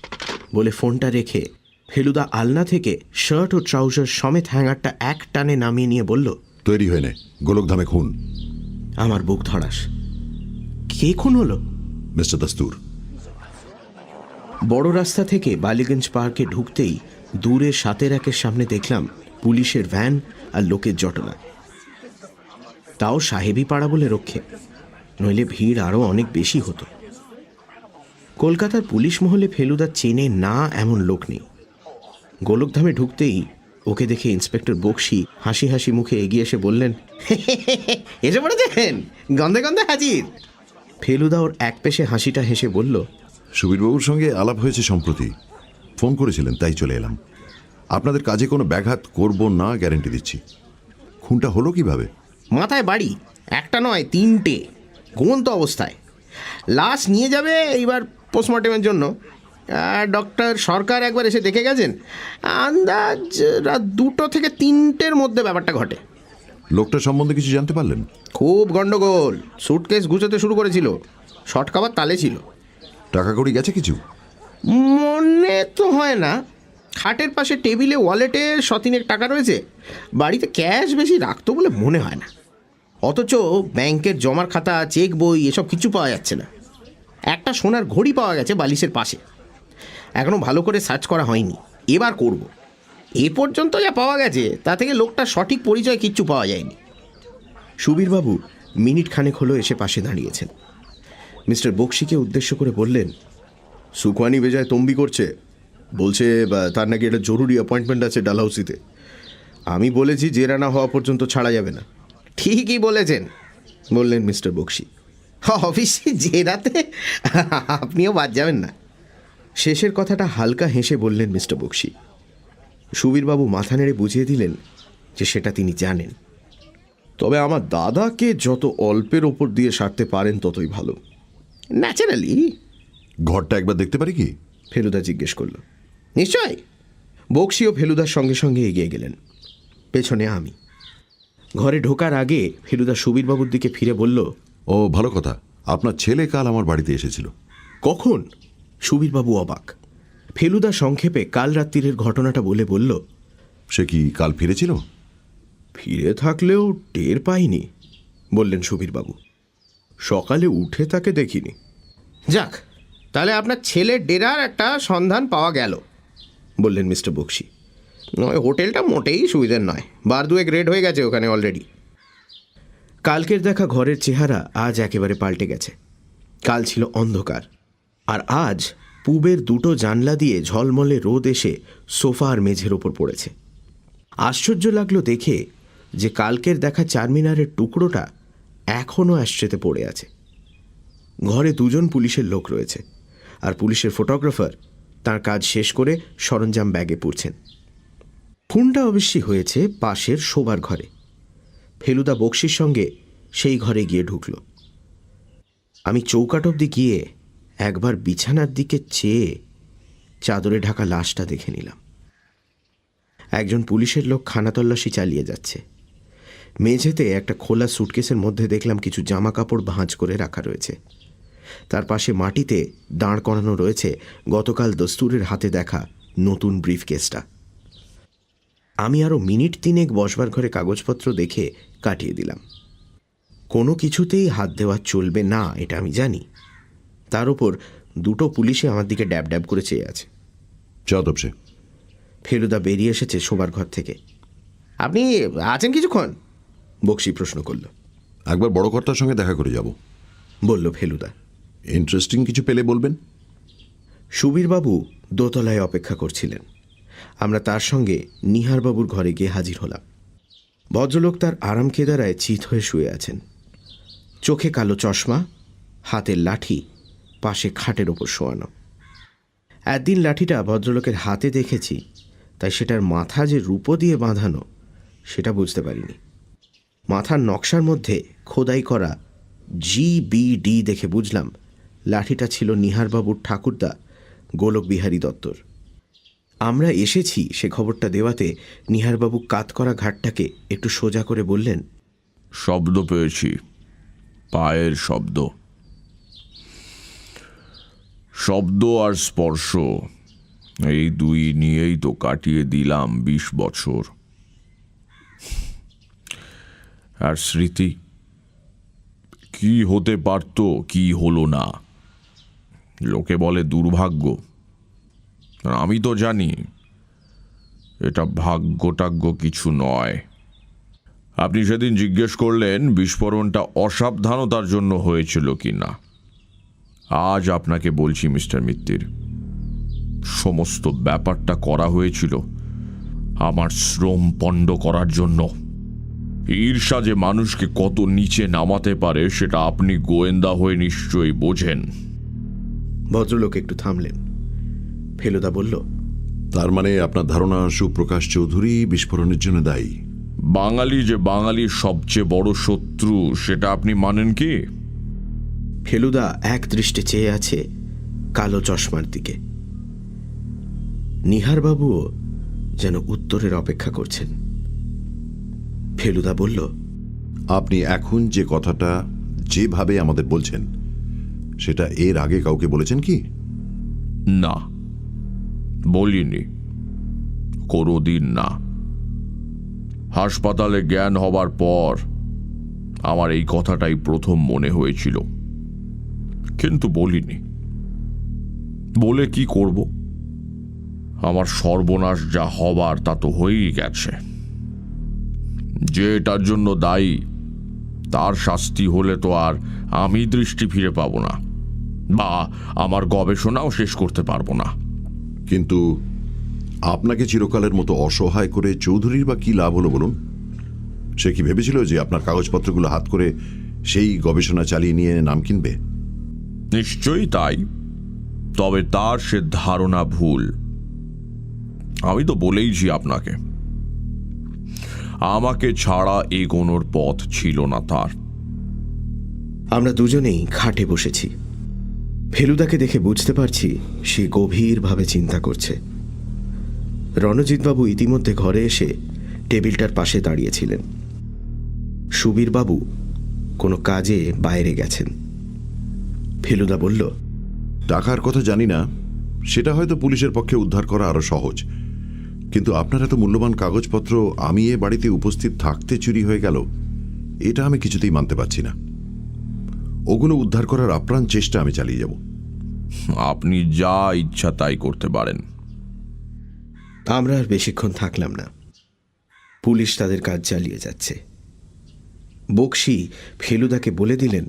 বলে ফোনটা রেখে ফেলুদা আলনা থেকে শার্ট ও ট্রাউজার সমেত হ্যাঙ্গারটা এক টানে নামিয়ে নিয়ে বলল, তৈরি হয়ে নে, গোলকধামে খুন। আমার বুক ধড়াস। কে খুন হলো? মিস্টার দস্তুর। বড় রাস্তা থেকে বালিগঞ্জ পার্কে ঢুকতেই দূরে 7-1-এর সামনে দেখলাম পুলিশের ভ্যান আর লোকের জটলা। তাও সাহেবি পাড়া বলে রক্ষে, নইলে ভিড় আরও অনেক বেশি হতো। কলকাতার পুলিশ মহলে ফেলুদা চেনে না এমন লোক নেই। গোলকধামে ঢুকতেই ওকে দেখে ইন্সপেক্টর বক্সি হাসি হাসি মুখে এগিয়ে এসে বললেন, এসে পড়েছেন, গন্ধে গন্ধে হাজির। ফেলুদা ওর এক পেশে হাসিটা হেসে বলল, সুবীরবাবুর সঙ্গে আলাপ হয়েছে সম্প্রতি, ফোন করেছিলেন, তাই চলে এলাম। আপনাদের কাজে কোনো ব্যাঘাত করব না, গ্যারেন্টি দিচ্ছি। খুনটা হলো কিভাবে? মাথায় বাড়ি, একটা নয় 3টে, ঘুমন্ত অবস্থায়। লাশ নিয়ে যাবে এইবার পোস্টমর্টেমের জন্য। ডক্টর সরকার একবার এসে দেখে গেছেন। আন্দাজ রাত 2 থেকে 3টের মধ্যে ব্যাপারটা ঘটে। লোকটা সম্বন্ধে কিছু জানতে পারলেন? খুব গন্ডগোল, স্যুটকেস গুছোতে শুরু করেছিল, শর্ট খাবার তালে ছিল। টাকা কড়ি গেছে কিছু? মনে তো হয় না। খাটের পাশে টেবিলে ওয়ালেটে 100-3 টাকা রয়েছে। বাড়িতে ক্যাশ বেশি রাখতো বলে মনে হয় না। অথচ ব্যাংকের জমার খাতা, চেক বই এসব কিছু পাওয়া যাচ্ছে না। একটা সোনার ঘড়ি পাওয়া গেছে বালিশের পাশে। এখনও ভালো করে সার্চ করা হয়নি, এবার করব। এ পর্যন্ত যা পাওয়া গেছে তা থেকে লোকটার সঠিক পরিচয় কিচ্ছু পাওয়া যায়নি। সুবীরবাবু মিনিট খানেক হলো এসে পাশে দাঁড়িয়েছেন। মিস্টার বক্সিকে উদ্দেশ্য করে বললেন, সুকওয়ানি বেজায় তম্বি করছে, বলছে তার নাকি একটা জরুরি অ্যাপয়েন্টমেন্ট আছে ডালহাউসিতে। আমি বলেছি জেরা না হওয়া পর্যন্ত ছাড়া যাবে না। ঠিকই বলেছেন, বললেন মিস্টার বক্সি। অফিসে জেরাতে আপনিও বাদ যাবেন না। শেষের কথাটা হালকা হেসে বললেন মিস্টার বক্সি। সুবীরবাবু মাথা নেড়ে বুঝিয়ে দিলেন যে সেটা তিনি জানেন। তবে আমার দাদাকে যত অল্পের ওপর দিয়ে সারতে পারেন ততই ভালো। ন্যাচারালি। ঘরটা একবার দেখতে পারি কি? ফেলুদা জিজ্ঞেস করল। নিশ্চয়। বক্সি ও ফেলুদার সঙ্গে সঙ্গে এগিয়ে গেলেন, পেছনে আমি। ঘরে ঢোকার আগে ফেলুদা সুবীরবাবুর দিকে ফিরে বলল, ও ভালো কথা, আপনার ছেলে কাল আমার বাড়িতে এসেছিল। কখন? সুবীরবাবু অবাক। ফেলুদা সংক্ষেপে কাল রাত্রিরের ঘটনাটা বলে বলল, সে কি কাল ফিরেছিল? ফিরে থাকলেও টের পাইনি, বললেন সুবীরবাবু। সকালে উঠে তাকে দেখিনি। যাক, তাহলে আপনার ছেলের ডেরার একটা সন্ধান পাওয়া গেল, বললেন মিস্টার বক্সি। নয়, হোটেলটা মোটেই সুবিধের নয়, 2 রেড হয়ে গেছে ওখানে অলরেডি। কালকের দেখা ঘরের চেহারা আজ একেবারে পাল্টে গেছে। কাল ছিল অন্ধকার, আর আজ পূবের 2টো জানলা দিয়ে ঝলমলে রোদ এসে সোফা আর মেঝের ওপর পড়েছে। আশ্চর্য লাগলো দেখে যে কালকের দেখা চারমিনারের টুকরোটা এখনও অ্যাশট্রেতে পড়ে আছে। ঘরে 2জন পুলিশের লোক রয়েছে, আর পুলিশের ফটোগ্রাফার তার কাজ শেষ করে সরঞ্জাম ব্যাগে পুরছেন। খুনটা অবশ্যই হয়েছে পাশের শোবার ঘরে। ফেলুদা বক্সির সঙ্গে সেই ঘরে গিয়ে ঢুকল। আমি চৌকাঠ অবধি গিয়ে একবার বিছানার দিকে চেয়ে চাদরে ঢাকা লাশটা দেখে নিলাম। একজন পুলিশের লোক খানাতল্লাশি চালিয়ে যাচ্ছে। মেঝেতে একটা খোলা সুটকেসের মধ্যে দেখলাম কিছু জামা কাপড় ভাঁজ করে রাখা রয়েছে। তার পাশে মাটিতে দাঁড় করানো রয়েছে গতকাল দস্তুরের হাতে দেখা নতুন ব্রিফকেসটা। আমি আরও মিনিট 3 বসবার ঘরে কাগজপত্র দেখে কাটিয়ে দিলাম। কোনো কিছুতেই হাত দেওয়া চলবে না, এটা আমি জানি। তার উপর 2টো পুলিশে আমার দিকে ড্যাব ড্যাব করে চেয়ে আছে। যাদব সে। ফেলুদা বেরিয়ে এসেছে শোবার ঘর থেকে। আপনি আছেন কিছুক্ষণ? বক্সি প্রশ্ন করল। একবার বড় কর্তার সঙ্গে দেখা করে যাব, বলল ফেলুদা। ইন্টারেস্টিং কিছু পেলে বলবেন। সুবীরবাবু দোতলায় অপেক্ষা করছিলেন। আমরা তার সঙ্গে নিহারবাবুর ঘরে গিয়ে হাজির হলাম। ভদ্রলোক তার আরাম কেদারায় চিত হয়ে শুয়ে আছেন। চোখে কালো চশমা, হাতের লাঠি পাশে খাটের ওপর শোয়ানো। একদিন লাঠিটা ভদ্রলোকের হাতে দেখেছি, তাই সেটার মাথা যে রূপো দিয়ে বাঁধানো সেটা বুঝতে পারিনি। মাথার নকশার মধ্যে খোদাই করা GBD দেখে বুঝলাম লাঠিটা ছিল নিহারবাবুর ঠাকুরদা গোলক বিহারী দত্তর। আমরা এসেছি সে খবরটা দেওয়াতে নিহারবাবু কাত করা ঘাটটাকে একটু সোজা করে বললেন, শব্দ পেয়েছি, পায়ের শব্দ। শব্দ আর স্পর্শ, এই দুই নিয়েই তো কাটিয়ে দিলাম 20 বছর। আর স্মৃতি, কি হতে পারত, কি হলো না, লোকে বলে দুর্ভাগ্য। আমি তো জানি এটা ভাগ্য কিছু নয়। আপনি সেদিন জিজ্ঞেস করলেন বিস্ফোরণটা অসাবধানতার জন্য হয়েছিল কিনা। আজ আপনাকে বলছি মিস্টার মিত্তির, সমস্ত ব্যাপারটা করা হয়েছিল আমার শ্রম পণ্ড করার জন্য। ঈর্ষা যে মানুষকে কত নিচে নামাতে পারে সেটা আপনি গোয়েন্দা হয়ে নিশ্চয়ই বোঝেন। ভদ্রলোক একটু থামলেন। ফেলুদা বলল, তার মানে আপনার ধারণা সুপ্রকাশ চৌধুরী বিস্ফোরণের জন্য দায়ী? বাঙালি যে বাঙালির সবচেয়ে বড় শত্রু সেটা আপনি মানেন কি? ফেলুদা এক দৃষ্টে চেয়ে আছে কালো চশমার দিকে। নিহারবাবুও যেন উত্তরের অপেক্ষা করছেন। ফেলুদা বলল, আপনি এখন যে কথাটা যেভাবে আমাদের বলছেন সেটা এর আগে কাউকে বলেছেন কি? না, বলিনি, কোনোদিন না। হাসপাতালে জ্ঞান হবার পর আমার এই কথাটাই প্রথম মনে হয়েছিল, কিন্তু বলিনি। বলে কি করব? আমার সর্বনাশ যা হবার তা তো হয়েই গেছে। যে এটার জন্য দায়ী তার শাস্তি হলে তো আর আমি দৃষ্টি ফিরে পাবো না, বা আমার গবেষণাও শেষ করতে পারবো না। কিন্তু আপনাকে চিরকালের মতো অসহায় করে চৌধুরীর বা কি লাভ হলো বলুন? সে কি ভেবেছিল যে আপনার কাগজপত্রগুলো হাত করে সেই গবেষণা চালিয়ে নিয়ে নাম কিনবে? নিশ্চয়ই তাই, তবে তার সে ধারণা ভুল। আমি তো বলেইছি আপনাকে, আমাকে ছাড়া এগোনোর পথ ছিল না তার। আমরা দুজনেই খাটে বসেছি। ফেলুদাকে দেখে বুঝতে পারছি সে গভীরভাবে চিন্তা করছে। রণজিৎবাবু ইতিমধ্যে ঘরে এসে টেবিলটার পাশে দাঁড়িয়েছিলেন। সুবীরবাবু কোনো কাজে বাইরে গেছেন। ফেলুদা বলল, টাকার কথা জানি না, সেটা হয়তো পুলিশের পক্ষে উদ্ধার করা আরো সহজ, কিন্তু আপনার এত মূল্যবান কাগজপত্র আমি এ বাড়িতে উপস্থিত থাকতে চুরি হয়ে গেল, এটা আমি কিছুতেই মানতে পারছি না। ওগুলো উদ্ধার করার আপ্রাণ চেষ্টা আমি চালিয়ে যাব। আপনি যা ইচ্ছা তাই করতে পারেন। আমরা আর বেশিক্ষণ থাকলাম না। পুলিশ তাদের কাজ চালিয়ে যাচ্ছে। বক্সি ফেলুদাকে বলে দিলেন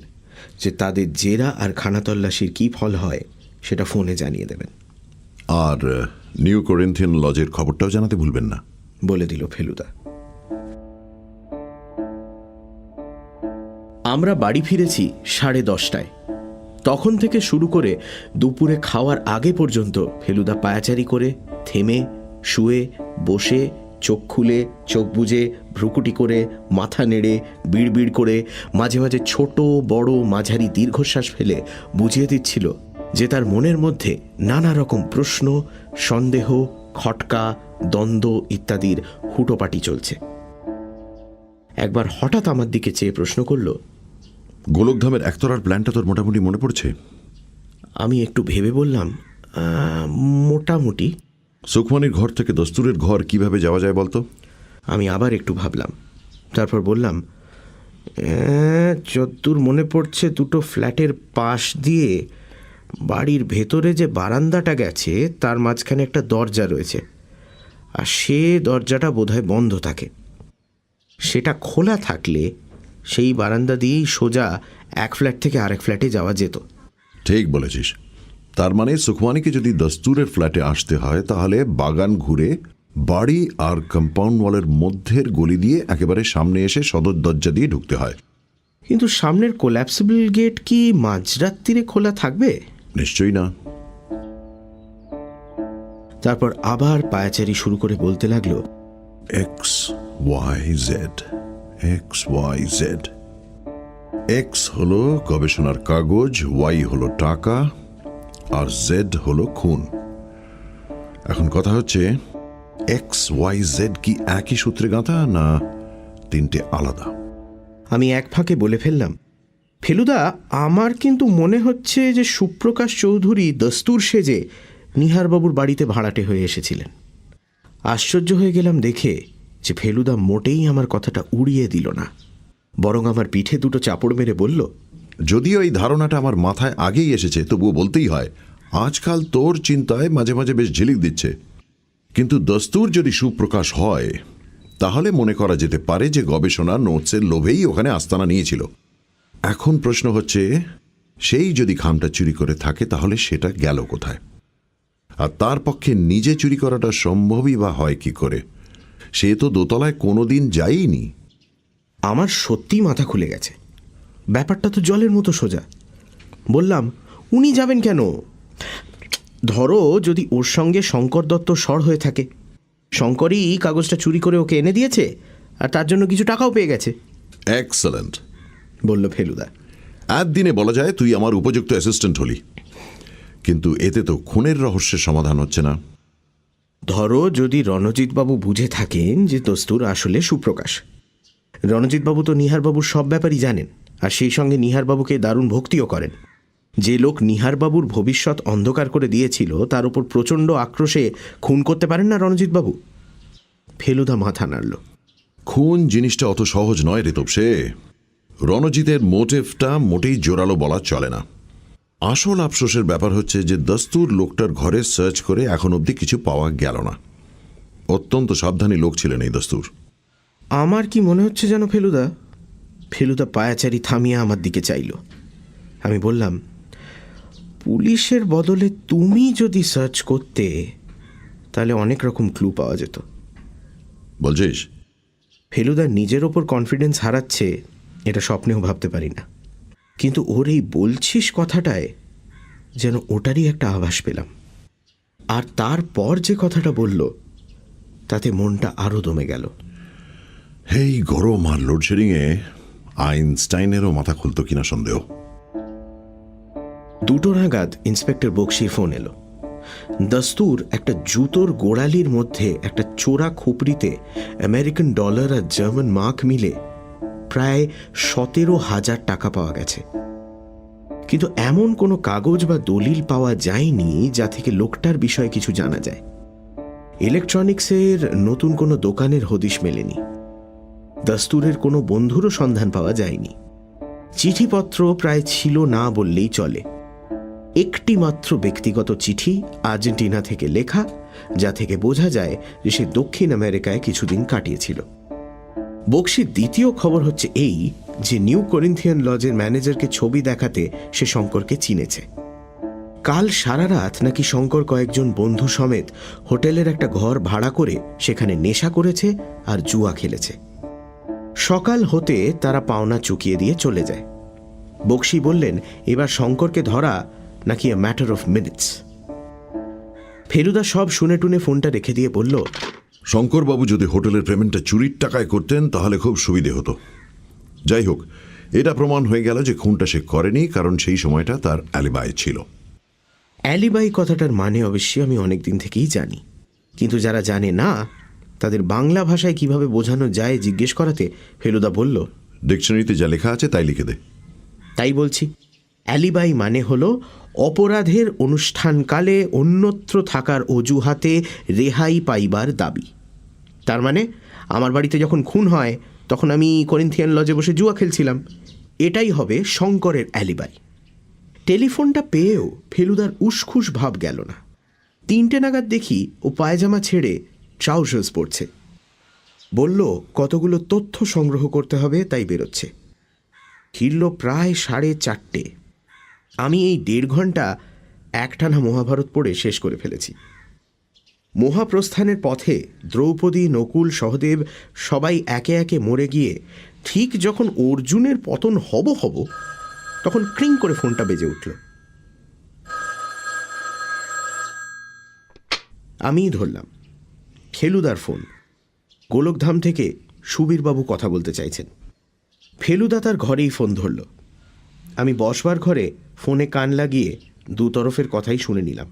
যে তাদের জেরা আর খানাতল্লাশির কি ফল হয় সেটা ফোনে জানিয়ে দেবেন। আর নিউ করিন্থিয়ান লজের খবরটাও জানাতে ভুলবেন না, বলে দিল ফেলুদা। আমরা বাড়ি ফিরেছি 10:30টায়। তখন থেকে শুরু করে দুপুরে খাওয়ার আগে পর্যন্ত ফেলুদা পায়াচারি করে, থেমে, শুয়ে, বসে, চোখ খুলে, চোখ বুজে, ভ্রুকুটি করে, মাথা নেড়ে, বিড়বিড় করে, মাঝে মাঝে ছোট বড় মাঝারি দীর্ঘশ্বাস ফেলে বুঝিয়ে দিচ্ছিল যে তার মনের মধ্যে নানা রকম প্রশ্ন, সন্দেহ, খটকা, দ্বন্দ্ব ইত্যাদির হুটোপাটি চলছে। একবার হঠাৎ আমার দিকে চেয়ে প্রশ্ন করল, গোলকধামের একতলার প্ল্যানটা তোর মোটামুটি মনে পড়ছে? আমি একটু ভেবে বললাম, মোটামুটি। সুখমণির ঘর থেকে দস্তুরের ঘর কিভাবে যাওয়া যায় বলতো? আমি আবার একটু ভাবলাম, তারপর বললাম, যদ্দূর মনে পড়ছে দুটো ফ্ল্যাটের পাশ দিয়ে বাড়ির ভেতরে যে বারান্দাটা গেছে তার মাঝখানে একটা দরজা রয়েছে, আর সে দরজাটা বোধহয় বন্ধ থাকে। সেটা খোলা থাকলে সেই বারান্দা দিয়েই সোজা এক ফ্ল্যাট থেকে আরেক ফ্ল্যাটে যাওয়া যেত। ঠিক বলেছিস। তার মানে সুখমানিকে যদি দস্তুরের ফ্ল্যাটে আসতে হয় তাহলে বাগান ঘুরে বাড়ি আর কম্পাউন্ড ওয়ালের মধ্যের গলি দিয়ে একেবারে সামনে এসে সদর দরজা দিয়ে ঢুকতে হয়। কিন্তু সামনের কোল্যাপসিবল গেট কি মাঝরাত্রিরে খোলা থাকবে? নিশ্চয়ই না। তারপর আবার পায়াচারি শুরু করে বলতে লাগলো, X Y Z, X Y Z. X হলো গবেষণার কাগজ, ওয়াই হলো টাকা, আর জেড হলো খুন। এখন কথা হচ্ছে XYZ কি একই সূত্রে গাঁথা না তিনটে আলাদা? আমি এক ফাঁকে বলে ফেললাম, ফেলুদা, আমার কিন্তু মনে হচ্ছে যে সুপ্রকাশ চৌধুরী দস্তুর সেজে নিহারবাবুর বাড়িতে ভাড়াটে হয়ে এসেছিলেন। আশ্চর্য হয়ে গেলাম দেখে যে ফেলুদা মোটেই আমার কথাটা উড়িয়ে দিল না, বরং আমার পিঠে দুটো চাপড় মেরে বলল, যদিও এই ধারণাটা আমার মাথায় আগেই এসেছে, তবুও বলতেই হয়, আজকাল তোর চিন্তায় মাঝে মাঝে বেশ ঝিলিক দিচ্ছে। কিন্তু দস্তুর যদি সুপ্রকাশ হয় তাহলে মনে করা যেতে পারে যে গবেষণা নোটসের লোভেই ওখানে আস্তানা নিয়েছিল। এখন প্রশ্ন হচ্ছে, সেই যদি খামটা চুরি করে থাকে তাহলে সেটা গেল কোথায়? আর তার পক্ষে নিজে চুরি করাটা সম্ভবই বা হয় কি করে? সে তো দোতলায় কোনোদিন যায়নি। আমার সত্যি মাথা খুলে গেছে। ব্যাপারটা তো জলের মতো সোজা। বললাম, উনি যাবেন কেন? ধরো যদি ওর সঙ্গে শঙ্কর দত্ত সর হয়ে থাকে, শঙ্করই কাগজটা চুরি করে ওকে এনে দিয়েছে আর তার জন্য কিছু টাকাও পেয়ে গেছে। এক্সেলেন্ট, বলল ফেলুদা। একদিনে বলা যায় তুই আমার উপযুক্ত অ্যাসিস্ট্যান্ট হলি। কিন্তু এতে তো খুনের রহস্যের সমাধান হচ্ছে না। ধরো যদি রণজিৎবাবু বুঝে থাকেন যে দস্তুর আসলে সুপ্রকাশ। রণজিৎবাবু তো নিহারবাবুর সব ব্যাপারই জানেন, আর সেই সঙ্গে নিহারবাবুকে দারুণ ভক্তিও করেন। যে লোক নিহারবাবুর ভবিষ্যৎ অন্ধকার করে দিয়েছিল তার উপর প্রচণ্ড আক্রোশে খুন করতে পারেন না রণজিৎবাবু? ফেলুদা মাথা নাড়ল। খুন জিনিসটা অত সহজ নয় রে তোপসে। রণজিতের মোটিভটা মোটেই জোরালো বলা চলে না। আসল আফসোসের ব্যাপার হচ্ছে যে দস্তুর লোকটার ঘরে সার্চ করে এখন অবধি কিছু পাওয়া গেল না। অত্যন্ত সাবধানী লোক ছিলেন এই দস্তুর। আমার কি মনে হচ্ছে যেন ফেলুদা? ফেলুদা পায়াচারি থামিয়ে আমার দিকে চাইল। আমি বললাম, পুলিশের বদলে তুমি যদি সার্চ করতে তাহলে অনেক রকম ক্লু পাওয়া যেত। বলছিস? ফেলুদা নিজের ওপর কনফিডেন্স হারাচ্ছে এটা স্বপ্নেও ভাবতে পারি না, কিন্তু ওর এই বলছিস কথাটায় যেন ওটারই একটা আভাস পেলাম। আর তারপর যে কথাটা বলল তাতে মনটা আরও দমে গেল। এই গরম আর লোডশেডিংয়ে আইনস্টাইনেরও মাথা খুলতো কিনা সন্দেহ। 2টো নাগাদ ইন্সপেক্টর বক্সির ফোন এলো। দস্তুর একটা জুতোর গোড়ালির মধ্যে একটা চোরা খুপড়িতে আমেরিকান ডলার আর জার্মান মার্ক মিলে প্রায় 17,000 টাকা পাওয়া গেছে। কিন্তু এমন কোনো কাগজ বা দলিল পাওয়া যায়নি যা থেকে লোকটার বিষয়ে কিছু জানা যায়। ইলেকট্রনিক্সের নতুন কোনো দোকানের হদিশ মেলেনি। দস্তুরের কোনো বন্ধুরও সন্ধান পাওয়া যায়নি। চিঠিপত্র প্রায় ছিল না বললেই চলে। একটি মাত্র ব্যক্তিগত চিঠি আর্জেন্টিনা থেকে লেখা, যা থেকে বোঝা যায় যে সে দক্ষিণ আমেরিকায় কিছুদিন কাটিয়েছিল। বক্সির দ্বিতীয় খবর হচ্ছে এই যে নিউ করিন্থিয়ান লজের ম্যানেজারকে ছবি দেখাতে সে শঙ্করকে চিনেছে। কাল সারা রাত নাকি শঙ্কর কয়েকজন বন্ধু সমেত হোটেলের একটা ঘর ভাড়া করে সেখানে নেশা করেছে আর জুয়া খেলেছে। সকাল হতে তারা পাওনা চুকিয়ে দিয়ে চলে যায়। বক্সি বললেন এবার শঙ্করকে ধরা নাকি a matter of minutes. Feluda সব শুনে টুনে ফোনটা রেখে দিয়ে বলল, শঙ্করবাবু যদি হোটেলের পেমেন্টটা চুরির টাকায় করতেন তাহলে খুব সুবিধে হতো। যাই হোক, এটা প্রমাণ হয়ে গেল যে খুনটা সে করেনি, কারণ সেই সময়টা তার অ্যালিবাই ছিল। অ্যালিবাই কথাটার মানে অবশ্যই আমি অনেক দিন থেকেই জানি, কিন্তু যারা জানে না তাদের বাংলা ভাষায় কিভাবে বোঝানো যায় জিজ্ঞেস করাতে ফেলুদা বলল, ডিকশনারিতে যা লেখা আছে তাই লিখে দে। তাই বলছি। অ্যালিবাই মানে হলো অপরাধের অনুষ্ঠানকালে অন্যত্র থাকার অজুহাতে রেহাই পাইবার দাবি। তার মানে আমার বাড়িতে যখন খুন হয় তখন আমি করিন্থিয়ান লজে বসে জুয়া খেলছিলাম, এটাই হবে শঙ্করের অ্যালিবাই। টেলিফোনটা পেয়েও ফেলুদার উসখুস ভাব গেল না। 3টে নাগাদ দেখি ও পায়জামা ছেড়ে ট্রাউজার্স পরছে। বলল কতগুলো তথ্য সংগ্রহ করতে হবে, তাই বেরোচ্ছে। ফিরল প্রায় 4:30। আমি এই 1.5 ঘন্টা একটানা মহাভারত পড়ে শেষ করে ফেলেছি। মহাপ্রস্থানের পথে দ্রৌপদী, নকুল, সহদেব সবাই একে একে মরে গিয়ে ঠিক যখন অর্জুনের পতন হব তখন ক্রিং করে ফোনটা বেজে উঠল। আমিই ধরলাম। ফেলুদার ফোন। গোলকধাম থেকে সুবীরবাবু কথা বলতে চাইছেন। ফেলুদা তার ঘরেই ফোন ধরল। আমি বসবার ঘরে ফোনে কান লাগিয়ে দু তরফের কথাই শুনে নিলাম।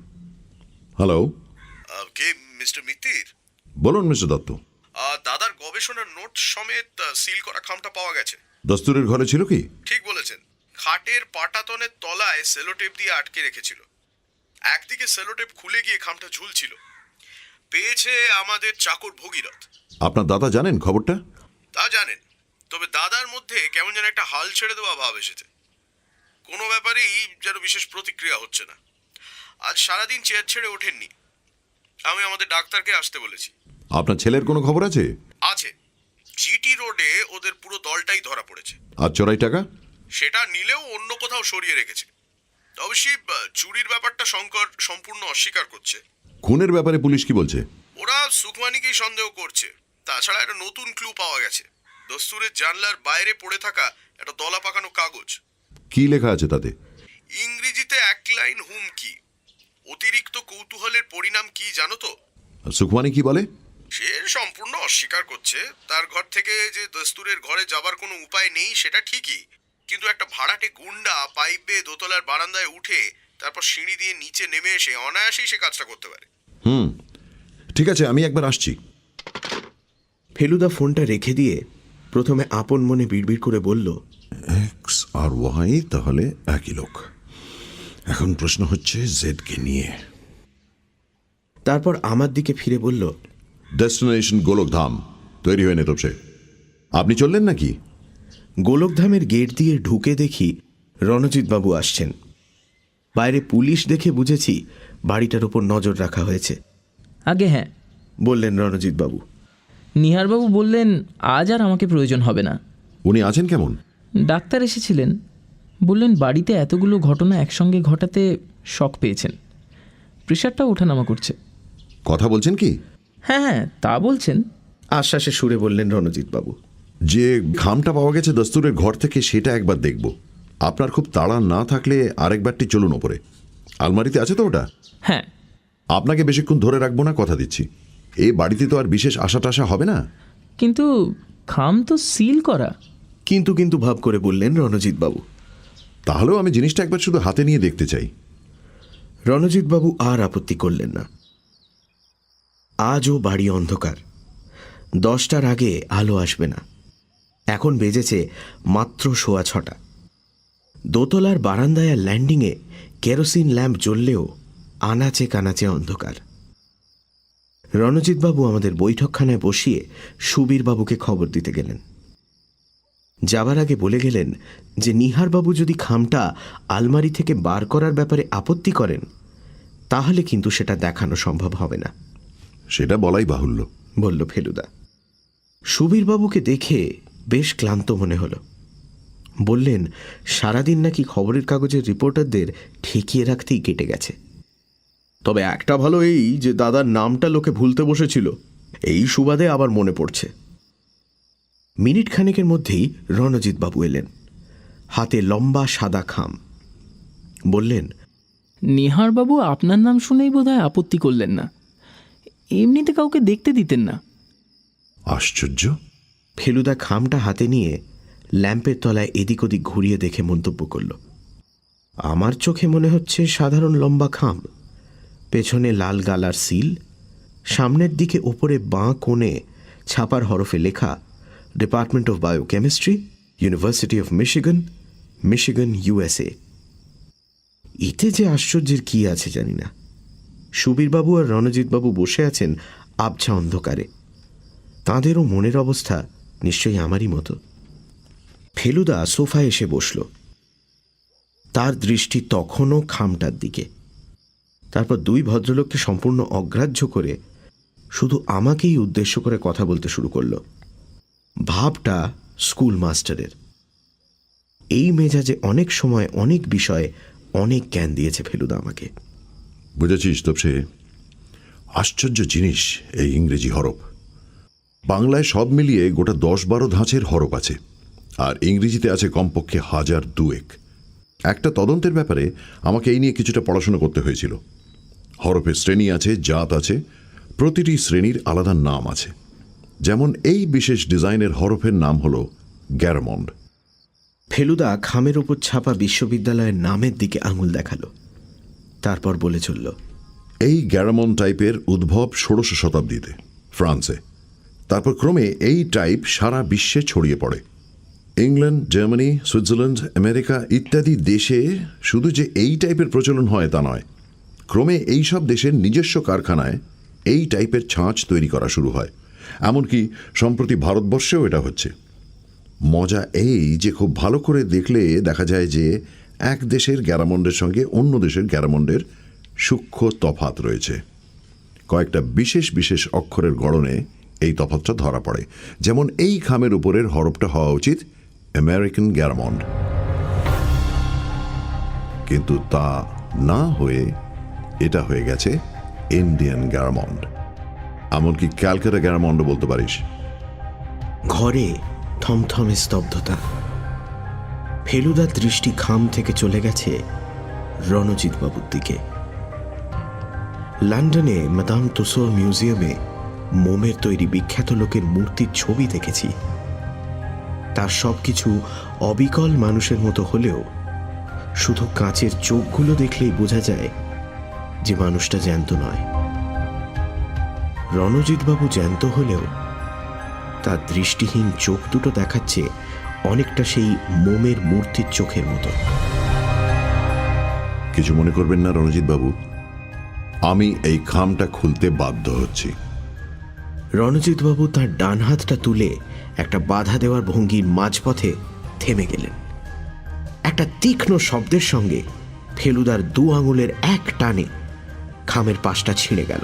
হ্যালো, কে মিস্টার মিত্তির? বলুন মিস্টার দত্ত। দাদার গবেষণার নোট সমেত সিল করা খামটা পাওয়া গেছে। দস্তুরের ঘরে ছিল কি? ঠিক বলেছেন। খাটের পাটাতনের তলায় সেলোটেপ দিয়ে আটকে রেখেছিল। একদিকে সেলোটেপ খুলে গিয়ে খামটা ঝুলছিল। পেয়েছে আমাদের চাকর ভগীরথ। আপনার দাদা জানেন খবরটা? তা জানেন, তবে দাদার মধ্যে কেমন যেন একটা হাল ছেড়ে দেওয়া ভাব এসেছে। কোনো ব্যাপারেই যেন বিশেষ প্রতিক্রিয়া হচ্ছে না। আজ সারাদিন চেয়ার ছেড়ে ওঠেননি। আমি আমাদের ডাক্তারকে আসতে বলেছি। আপনার ছেলের কোনো খবর আছে? আছে। জিটি রোডে ওদের পুরো দলটাই ধরা পড়েছে। আর চোরাই টাকা? সেটা নিলেও অন্য কোথাও সরিয়ে রেখেছে। অবশ্যই চুরির ব্যাপারটা শঙ্কর সম্পূর্ণ অস্বীকার করছে। খুনের ব্যাপারে পুলিশ কি বলছে? ওরা সুখমানিকেই সন্দেহ করছে। তাছাড়া একটা নতুন ক্লু পাওয়া গেছে। দস্তুরের জানলার বাইরে পড়ে থাকা একটা দলা পাকানো কাগজ। কি লেখা আছে তাতে? ইংরেজিতে এক লাইন হুমকি। অতিরিক্ত কৌতূহলের পরিণাম কি জানো তো? সুখমানি কি বলে? সে সম্পূর্ণ অস্বীকার করছে। তার ঘর থেকে যে দস্তুরের ঘরে যাবার কোনো উপায় নেই সেটা ঠিকই, কিন্তু একটা ভাড়াটে গুন্ডা পাইপে দোতলার বারান্দায় উঠে তারপর সিঁড়ি দিয়ে নিচে নেমে এসে অনায়াসেই সে কাজটা করতে পারে। ঠিক আছে, আমি একবার আসছি। ফেলুদা ফোনটা রেখে দিয়ে প্রথমে আপন মনে বিড়বিড় করে বলল, এক্স আর ওয়াই তাহলে একই লোক। এখন প্রশ্ন হচ্ছে জেডকে নিয়ে। তারপর আমার দিকে ফিরে বলল, ডেস্টিনেশন গোলকধাম। তৈরি হয়ে নেই তবসে। আপনি চললেন নাকি? গোলকধামের গেট দিয়ে ঢুকে দেখি রণজিৎবাবু আসছেন। বাইরে পুলিশ দেখে বুঝেছি বাড়িটার উপর নজর রাখা হয়েছে। আগে হ্যাঁ, বললেন রণজিৎবাবু। নিহারবাবু বললেন আজ আর আমাকে প্রয়োজন হবে না। উনি আছেন কেমন? ডাক্তার এসেছিলেন, বললেন বাড়িতে এতগুলো ঘটনা একসঙ্গে ঘটাতে শক পেয়েছেন, প্রেশারটা ওঠানামা করছে। কথা বলছেন কি? হ্যাঁ হ্যাঁ, তা বলছেন। আশ্বাসে সুরে বললেন রণজিৎবাবু। যে খামটা পাওয়া গেছে দস্তুরের ঘর থেকে সেটা একবার দেখব। আপনার খুব তাড়া না থাকলে আরেকবারটি চলুন ওপরে। আলমারিতে আছে তো ওটা? হ্যাঁ। আপনাকে বেশিক্ষণ ধরে রাখবো না, কথা দিচ্ছি। এই বাড়িতে তো আর বিশেষ আশা টাশা হবে না। কিন্তু খাম তো সিল করা। কিন্তু ভাব করে বললেন রণজিৎবাবু। তাহলেও আমি জিনিসটা একবার শুধু হাতে নিয়ে দেখতে চাই। রণজিৎবাবু আর আপত্তি করলেন না। আজও বাড়ি অন্ধকার। 10টার আগে আলো আসবে না। এখন বেজেছে মাত্র 6:15। দোতলার বারান্দায় আর ল্যান্ডিংয়ে কেরোসিন ল্যাম্প জ্বললেও আনাচে কানাচে অন্ধকার। রণজিৎবাবু আমাদের বৈঠকখানায় বসিয়ে সুবীরবাবুকে খবর দিতে গেলেন। যাবার আগে বলে গেলেন যে নিহারবাবু যদি খামটা আলমারি থেকে বার করার ব্যাপারে আপত্তি করেন তাহলে কিন্তু সেটা দেখানো সম্ভব হবে না। সেটা বলাই বাহুল্য, বলল ফেলুদা। সুবীরবাবুকে দেখে বেশ ক্লান্ত মনে হলো। বললেন সারাদিন নাকি খবরের কাগজের রিপোর্টারদের ঠেকিয়ে রাখতেই কেটে গেছে। তবে একটা ভালো এই যে দাদার নামটা লোকে ভুলতে বসেছিল, এই সুবাদে আবার মনে পড়ছে। মিনিট খানেকের মধ্যেই রণজিৎবাবু এলেন, হাতে লম্বা সাদা খাম। বললেন, নিহারবাবু আপনার নাম শুনেই বোধহয় আপত্তি করলেন না, এমনিতে কাউকে দেখতে দিতেন না। আশ্চর্য। ফেলুদা খামটা হাতে নিয়ে ল্যাম্পের তলায় এদিক ওদিক ঘুরিয়ে দেখে মন্তব্য করল, আমার চোখে মনে হচ্ছে সাধারণ লম্বা খাম, পেছনে লাল গালার সিল, সামনের দিকে ওপরে বাঁ কোণে ছাপার হরফে লেখা department of biochemistry, university of Michigan, Michigan, USA। এতে যে আশ্চর্যের কি আছে জানি না। সুবীরবাবু আর রণজিৎবাবু বসে আছেন আবছা অন্ধকারে। তাঁদেরও মনের অবস্থা নিশ্চয়ই আমারই মতো। ফেলুদা সোফায় এসে বসল। তার দৃষ্টি তখনও খামটার দিকে। তারপর দুই ভদ্রলোককে সম্পূর্ণ অগ্রাহ্য করে শুধু আমাকেই উদ্দেশ্য করে কথা বলতে শুরু করল। ভাবটা স্কুল মাস্টারের। এই মেজাজে অনেক সময় অনেক বিষয়ে অনেক জ্ঞান দিয়েছে ফেলুদা আমাকে। বুঝেছিস তবসে, আশ্চর্য জিনিস এই ইংরেজি হরফ। বাংলায় সব মিলিয়ে গোটা 10-12 ধাঁচের হরফ আছে, আর ইংরেজিতে আছে কমপক্ষে 1000-2 একটা তদন্তের ব্যাপারে আমাকে এই নিয়ে কিছুটা পড়াশোনা করতে হয়েছিল। হরফের শ্রেণী আছে, জাত আছে, প্রতিটি শ্রেণীর আলাদা নাম আছে। যেমন এই বিশেষ ডিজাইনের হরফের নাম হল গ্যারামন্ড। ফেলুদা খামের ওপর ছাপা বিশ্ববিদ্যালয়ের নামের দিকে আঙুল দেখালো, তারপর বলে চলল, এই গ্যারামন টাইপের উদ্ভব ১৬শ শতাব্দীতে ফ্রান্সে। তারপর ক্রমে এই টাইপ সারা বিশ্বে ছড়িয়ে পড়ে। ইংল্যান্ড, জার্মানি, সুইজারল্যান্ড, আমেরিকা ইত্যাদি দেশে শুধু যে এই টাইপের প্রচলন হয় তা নয়, ক্রমে এই সব দেশের নিজস্ব কারখানায় এই টাইপের ছাঁচ তৈরি করা শুরু হয়। এমনকি সম্প্রতি ভারতবর্ষেও এটা হচ্ছে। মজা এই যে খুব ভালো করে দেখলে দেখা যায় যে এক দেশের গ্যারামন্ডের সঙ্গে অন্য দেশের গ্যারামন্ডের সূক্ষ্ম তফাৎ রয়েছে। কয়েকটা বিশেষ বিশেষ অক্ষরের গড়নে এই তফাৎটা ধরা পড়ে। যেমন এই খামের উপরের হরফটা হওয়া উচিত আমেরিকান গ্যারামন্ড, কিন্তু তা না হয়ে এটা হয়ে গেছে ইন্ডিয়ান গ্যারামন্ড। এমনকি ক্যালকাটা গ্যারামন্ডও বলতে পারিস। ঘরে থমথমে স্তব্ধতা। ফেলুদার দৃষ্টি খাম থেকে চলে গেছে রণজিৎ বাবুর দিকে। লন্ডনে মাদাম তুসো মিউজিয়ামে মোমের তৈরি বিখ্যাত লোকের মূর্তির ছবি দেখেছি। তার সবকিছু অবিকল মানুষের মতো হলেও শুধু কাঁচের চোখগুলো দেখলেই বোঝা যায় যে মানুষটা জ্যান্ত নয়। রণজিৎবাবু জ্যান্ত হলেও তার দৃষ্টিহীন চোখ দুটো দেখাচ্ছে অনেকটা সেই মোমের মূর্তির চোখের মতো। কিছু মনে করবেন না রণজিৎ বাবু, আমি এই খামটা খুলতে বাধ্য হচ্ছি। রণজিৎবাবু তার ডান হাতটা তুলে একটা বাধা দেওয়ার ভঙ্গির মাঝপথে থেমে গেলেন। একটা তীক্ষ্ণ শব্দের সঙ্গে ফেলুদার 2 আঙুলের এক টানে খামের পাশটা ছিঁড়ে গেল।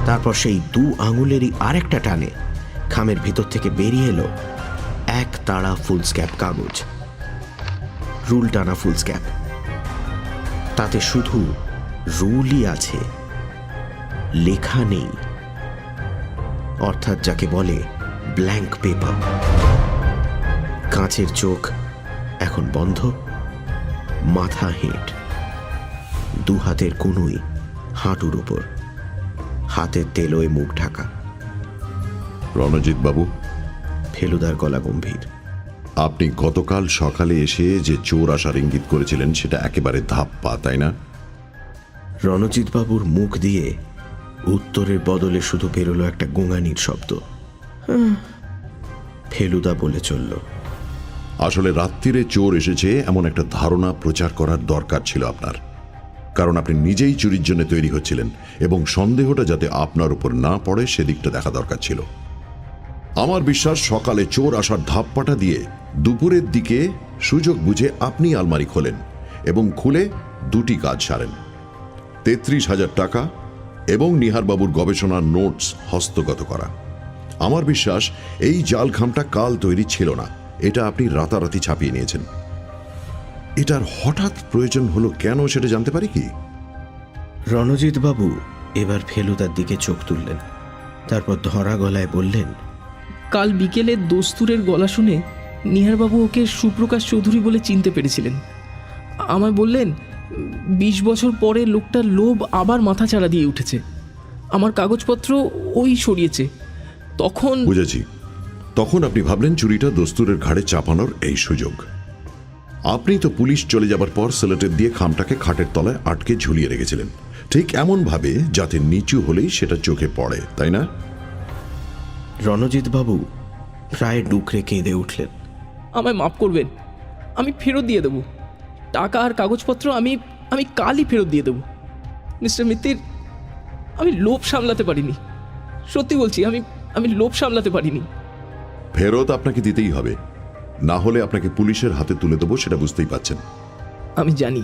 তারপর সেই 2 আঙুলেরই আরেকটা টানে খামের ভিতর থেকে বেরিয়ে এলো এক তাড়া ফুলস্ক্যাপ কাগজ, রুল টানা ফুলস্ক্যাপ। তাতে শুধু রুলই আছে, লেখা নেই, অর্থাৎ যাকে বলে ব্ল্যাঙ্ক পেপার। কাঁচের চোখ এখন বন্ধ, মাথা হেঁট, 2 হাতের কনুই হাঁটুর উপর, হাতের তেলোয় মুখ ঢাকা। রণজিৎ বাবু, ফেলুদার গলা গম্ভীর। আপনি গতকাল সকালে এসে যে চোর আসার ইঙ্গিত করেছিলেন সেটা একেবারে ধাপ্পা, তাই না? রণজিৎবাবুর মুখ দিয়ে উত্তরের বদলে শুধু বেরোলো একটা গোঙানির শব্দ। ফেলুদা বলে চলল, আসলে রাত্রিরে চোর এসেছে এমন একটা ধারণা প্রচার করার দরকার ছিল আপনার, কারণ আপনি নিজেই চুরির জন্য তৈরি হচ্ছিলেন এবং সন্দেহটা যাতে আপনার উপর না পড়ে সেদিকটা দেখা দরকার ছিল। আমার বিশ্বাস সকালে চোর আসার ধাপ্পাটা দিয়ে দুপুরের দিকে সুযোগ বুঝে আপনি আলমারি খোলেন এবং খুলে 2টি কাজ সারেন: 33,000 টাকা এবং নিহারবাবুর গবেষণার নোটস হস্তগত করা। আমার বিশ্বাস এই জাল খামটা কাল তৈরি ছিল না, এটা আপনি রাতারাতি ছাপিয়ে নিয়েছেন। এটার হঠাৎ প্রয়োজন হলো কেন সেটা জানতে পারি কি? রণজিৎবাবু এবার ফেলুদার দিকে চোখ তুললেন, তারপর ধরা গলায় বললেন, কাল বিকেলে দস্তুরের গলা শুনে নিহারবাবু ওকে সুপ্রকাশ চৌধুরী বলে চিনতে পেরেছিলেন। আমায় বললেন 20 বছর পরে লোকটার লোভ আবার মাথা চাড়া দিয়ে উঠেছে। আমার কাগজপত্র ওই সরিয়েছে। তখন বুঝেছি, তখন আপনি ভাবলেন চুরিটা দস্তুরের ঘাড়ে চাপানোর এই সুযোগ। আপনি তো পুলিশ চলে যাবার পর সেলোটেপ দিয়ে খামটাকে খাটের তলায় আটকে ঝুলিয়ে রেখেছিলেন, ঠিক এমন ভাবে যাতে নিচু হলেই সেটা চোখে পড়ে, তাই না? রণজিৎবাবু প্রায় ডুকরে কেঁদে উঠলেন। আমায় মাফ করবেন, আমি ফেরত দিয়ে দেবো টাকা আর কাগজপত্র। আমি কালই ফেরত দিয়ে দেবো মিস্টার মিত্তির। আমি লোভ সামলাতে পারিনি, সত্যি বলছি, আমি লোভ সামলাতে পারিনি। ফেরত আপনাকে দিতেই হবে, না হলে আপনাকে পুলিশের হাতে তুলে দেবো, সেটা বুঝতেই পাচ্ছেন। আমি জানি,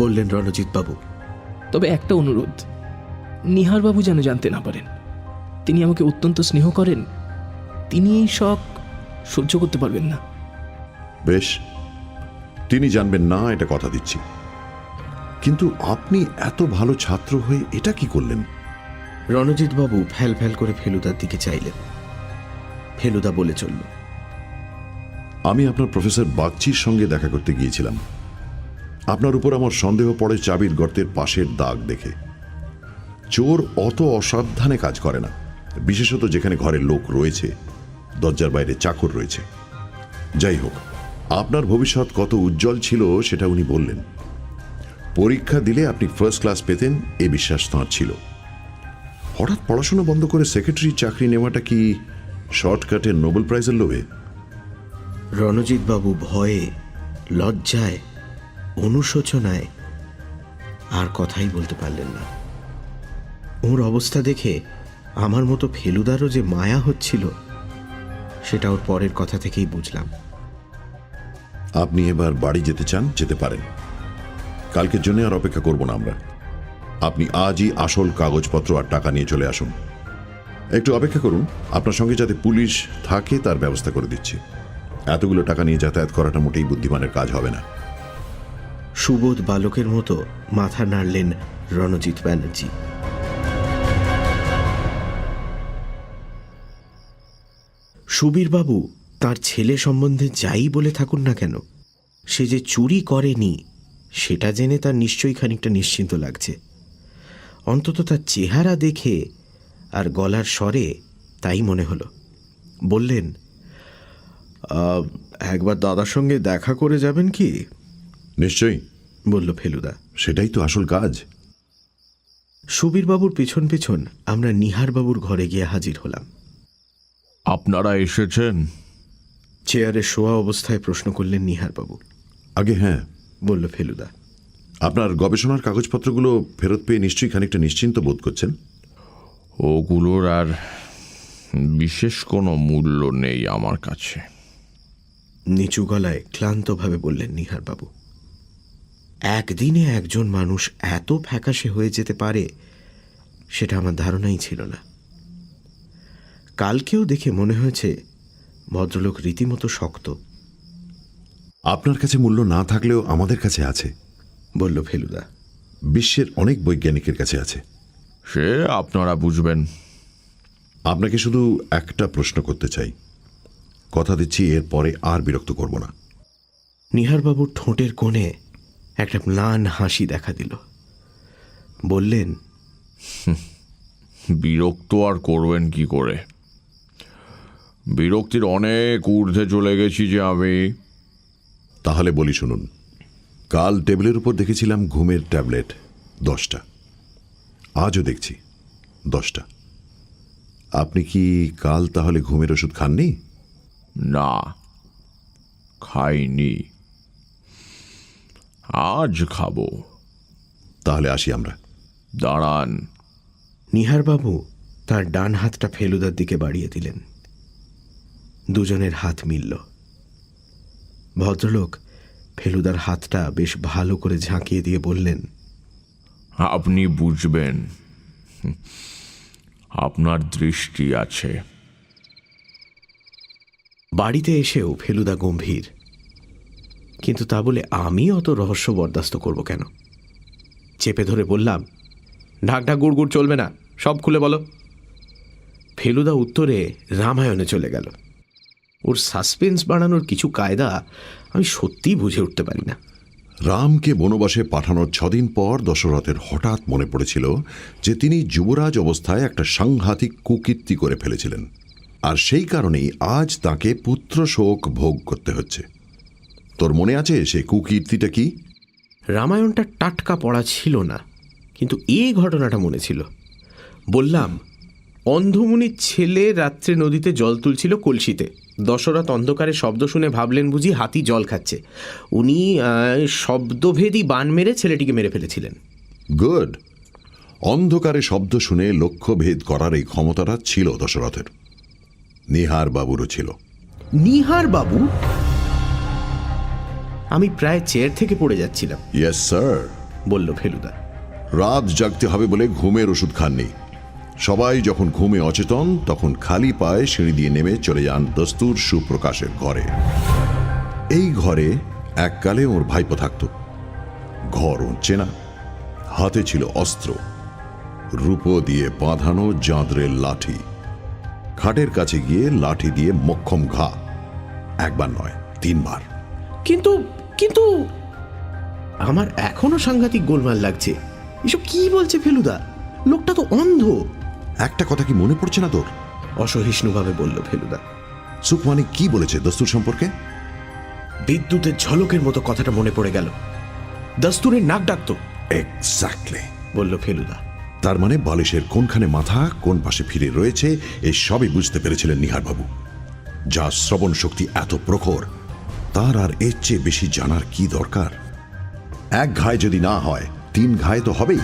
বললেন রণজিৎবাবু। তবে একটা অনুরোধ, নিহারবাবু যেন জানতে না পারেন। তিনি আমাকে অত্যন্ত স্নেহ করেন, তিনি এই শখ সহ্য করতে পারবেন না। বেশ, তিনি জানবেন না এটা কথা দিচ্ছি। কিন্তু আপনি এত ভালো ছাত্র হয়ে এটা কি করলেন? রণজিৎবাবু ফ্যাল ফ্যাল করে ফেলুদার দিকে চাইলেন। ফেলুদা বলে চলল, আমি আপনার প্রফেসর বাগচির সঙ্গে দেখা করতে গিয়েছিলাম। আপনার উপর আমার সন্দেহ পড়ে চাবির গর্তের পাশের দাগ দেখে। চোর অত অসাবধানে কাজ করে না, বিশেষত যেখানে ঘরের লোক রয়েছে, দরজার বাইরে চাকর রয়েছে। যাই হোক, আপনার ভবিষ্যৎ কত উজ্জ্বল ছিল সেটা উনি বললেন। পরীক্ষা দিলে আপনি ফার্স্ট ক্লাস পেতেন এ বিশ্বাস তাঁর ছিল। হঠাৎ পড়াশোনা বন্ধ করে সেক্রেটারি চাকরি নেওয়াটা কি শর্টকাটের নোবেল প্রাইজের লোভে? রণজিৎ বাবু ভয়ে, লজ্জায়, অনুশোচনায় আর কথাই বলতে পারলেন না। ওর অবস্থা দেখে আমার মতো ফেলুদারও যে মায়া হচ্ছিল সেটা ওর পরের কথা থেকেই বুঝলাম। আপনি এবার বাড়ি যেতে চান, যেতে পারেন। কালকের জন্য আর অপেক্ষা করব না আমরা। আপনি আজই আসল কাগজপত্র আর টাকা নিয়ে চলে আসুন। একটু অপেক্ষা করুন, আপনার সঙ্গে যাতে পুলিশ থাকে তার ব্যবস্থা করে দিচ্ছি। এতগুলো টাকা নিয়ে যাতায়াত করাটা মোটেই বুদ্ধিমানের কাজ হবে না। সুবোধ বালকের মতো মাথা নাড়লেন রণজিৎ ব্যানার্জি। সুবীরবাবু তার ছেলে সম্বন্ধে যাই বলে থাকুন না কেন, সে যে চুরি করেনি সেটা জেনে তার নিশ্চয়ই খানিকটা নিশ্চিন্ত লাগছে। অন্তত তার চেহারা দেখে আর গলার স্বরে তাই মনে হলো। বললেন, একবার দাদার সঙ্গে দেখা করে যাবেন কি? নিশ্চয়ই, বলল ফেলুদা। সেটাই তো আসল কাজ। সুবীরবাবুর পিছন পিছন আমরা নিহারবাবুর ঘরে গিয়ে হাজির হলাম। আপনারা এসেছেন? চেয়ারে শোয়া অবস্থায় প্রশ্ন করলেন নিহারবাবু। আগে হ্যাঁ, বলল ফেলুদা। আপনার গবেষণার কাগজপত্রগুলো ফেরত পেয়ে নিশ্চয়ই খানিকটা নিশ্চিন্ত বোধ করছেন। ওগুলোর আর বিশেষ কোনো মূল্য নেই আমার কাছে। নিচু গলায় ক্লান্তভাবে বললেন নিহারবাবু। একদিনে একজন মানুষ এত ফ্যাকাশে হয়ে যেতে পারে সেটা আমার ধারণাই ছিল না। কালকেও দেখে মনে হয়েছে ভদ্রলোক রীতিমতো শক্ত। আপনার কাছে মূল্য না থাকলেও আমাদের কাছে আছে, বলল ফেলুদা। বিশ্বের অনেক বৈজ্ঞানিকের কাছে আছে। সে আপনারা বুঝবেন। আপনাকে শুধু একটা প্রশ্ন করতে চাই, কথা দিচ্ছি এরপরে আর বিরক্ত করব না। নিহারবাবুর ঠোঁটের কোণে একটা ম্লান হাসি দেখা দিল। বললেন, বিরক্ত আর করবেন কি করে? বিরক্তির অনেক ঊর্ধ্বে চলে গেছি যে আমি। তাহলে বলি শুনুন, কাল টেবিলের উপর দেখেছিলাম ঘুমের ট্যাবলেট 10টা, আজও দেখছি 10টা। আপনি কি কাল তাহলে ঘুমের ওষুধ খাননি? না, খাইনি। আজ খাবো। তাহলে আসি আমরা। দাঁড়ান। নিহারবাবু তার ডান হাতটা ফেলুদার দিকে বাড়িয়ে দিলেন। দুজনের হাত মিলল। ভদ্রলোক ফেলুদার হাতটা বেশ ভালো করে ঝাঁকিয়ে দিয়ে বললেন, আপনি বুঝবেন, আপনার দৃষ্টি আছে। বাড়িতে এসেও ফেলুদা গম্ভীর, কিন্তু তা বলে আমি অত রহস্য বরদাস্ত করব কেন? চেপে ধরে বললাম, ঢাক ঢাক গুড় গুড় চলবে না, সব খুলে বলো। ফেলুদা উত্তরে রামায়ণে চলে গেল। ওর সাসপেন্স বাড়ানোর কিছু কায়দা আমি সত্যিই বুঝে উঠতে পারি না। রামকে বনবাসে পাঠানোর 6 দিন পর দশরথের হঠাৎ মনে পড়েছিল যে তিনি যুবরাজ অবস্থায় একটা সাংঘাতিক কুকীর্তি করে ফেলেছিলেন, আর সেই কারণেই আজ তাকে পুত্র শোক ভোগ করতে হচ্ছে। তোর মনে আছে সেই কুকীর্তিটা কি? রামায়ণটা টাটকা পড়া ছিল না, কিন্তু এই ঘটনাটা মনে ছিল। বললাম, অন্ধমুনির ছেলে রাত্রে নদীতে জল তুলছিল কলসিতে। দশরথ অন্ধকারে শব্দ শুনে ভাবলেন বুঝি হাতি জল খাচ্ছে। উনি শব্দভেদী বান মেরে ছেলেটিকে মেরে ফেলেছিলেন। গুড। অন্ধকারে শব্দ শুনে লক্ষ্যভেদ করার এই ক্ষমতাটা ছিল দশরথের। নিহার বাবুরও ছিল। নিহার বাবু? আমি প্রায় চেয়ার থেকে পড়ে যাচ্ছিলাম। ইয়েস স্যার, বলল ফেলুদা। রাত জাগতে হবে বলে ঘুমের ওষুধ খাননি। সবাই যখন ঘুমে অচেতন তখন খালি পায়ে সিঁড়ি দিয়ে নেমে চলে যান দস্তুর সুপ্রকাশের ঘরে। এই ঘরে এককালে ওর ভাইপো থাকত। ঘর ওর চেনা, হাতে ছিল অস্ত্র, রূপো দিয়ে বাঁধানো জাঁদরের লাঠি। খাটের কাছে গিয়ে লাঠি দিয়ে মক্ষম ঘা, একবার নয় 3 বার। কিন্তু কিন্তু আমার এখনো সাংঘাতিক গোলমাল লাগছে। এসব কি বলছে ফেলুদা? লোকটা তো অন্ধ। একটা কথা কি মনে পড়ছে না তোর? অসহিষ্ণুভাবে বলল ফেলুদা। সুখমানি কি বলেছে দস্তুর সম্পর্কে? বিদ্যুতের ঝলকের মতো কথাটা মনে পড়ে গেল। দস্তুরের নাক ডাকতো, এক্স্যাক্টলি। বলল ফেলুদা। তার মানে বালিশের কোনখানে মাথা, কোন পাশে ফিরে রয়েছে, এই সবই বুঝতে পেরেছিলেন নিহারবাবু। যা শ্রবণ শক্তি এত প্রখর, তার আর এর চেয়ে বেশি জানার কি দরকার? এক ঘায় যদি না হয়, 3 ঘায়ে তো হবেই।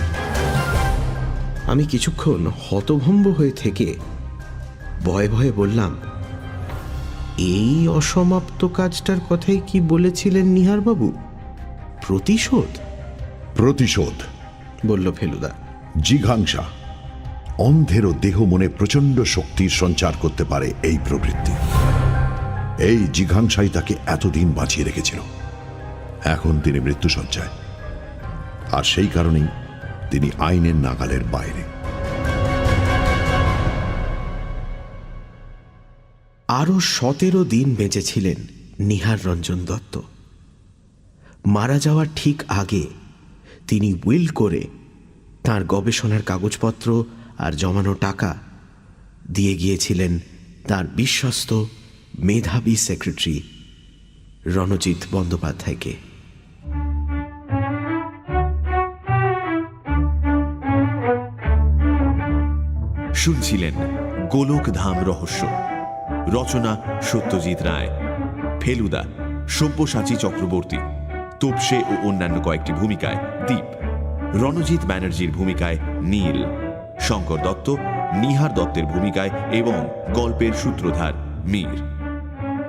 আমি কিছুক্ষণ হতভম্ব হয়ে থেকে ভয়ে ভয়ে বললাম, এই অসমাপ্ত কাজটার কথাই কি বলেছিলেন নিহারবাবু? প্রতিশোধ? প্রতিশোধ, বলল ফেলুদা। জিঘাংসা। অন্ধেরও দেহ মনে প্রচন্ড শক্তির সঞ্চার করতে পারে এই প্রবৃত্তি। এই জিঘাংসাই তাকে এতদিন বাঁচিয়ে রেখেছিল। এখন তিনি মৃত্যুশয্যায়, আর সেই কারণেই তিনি আইনের নাগালের বাইরে। আরো 17 দিন বেঁচেছিলেন নিহার রঞ্জন দত্ত। মারা যাওয়ার ঠিক আগে তিনি উইল করে তার গবেষণার কাগজপত্র আর জমানো টাকা দিয়ে গিয়েছিলেন তার বিশ্বস্ত মেধাবী সেক্রেটারি রণজিৎ বন্দ্যোপাধ্যায়কে। শুনছিলেন গোলকধাম রহস্য। রচনা সত্যজিৎ রায়। ফেলুদা সব্যসাচী চক্রবর্তী। তোপসে ও অন্যান্য কয়েকটি ভূমিকায় দীপ। রণজিৎ ব্যানার্জির ভূমিকায় নীল। শঙ্কর দত্ত নিহার দত্তের ভূমিকায় এবং গল্পের সূত্রধার মীর।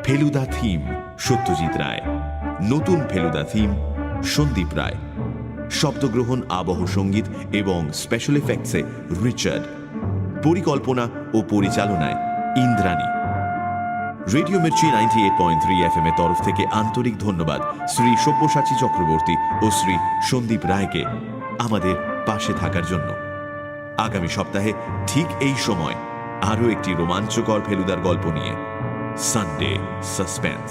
ফেলুদা থিম সত্যজিৎ রায়। নতুন ফেলুদা থিম সন্দীপ রায়। শব্দগ্রহণ, আবহ সঙ্গীত এবং স্পেশাল এফেক্টসে রিচার্ড। পরিকল্পনা ও পরিচালনায় ইন্দ্রাণী। রেডিও মির্চি 98.3 FM এর তরফ থেকে আন্তরিক ধন্যবাদ শ্রী সব্যসাচী চক্রবর্তী ও শ্রী সন্দীপ রায়কে আমাদের পাশে থাকার জন্য। আগামী সপ্তাহে ঠিক এই সময় আরও একটি রোমাঞ্চকর ফেলুদার গল্প নিয়ে সানডে সাসপেন্স।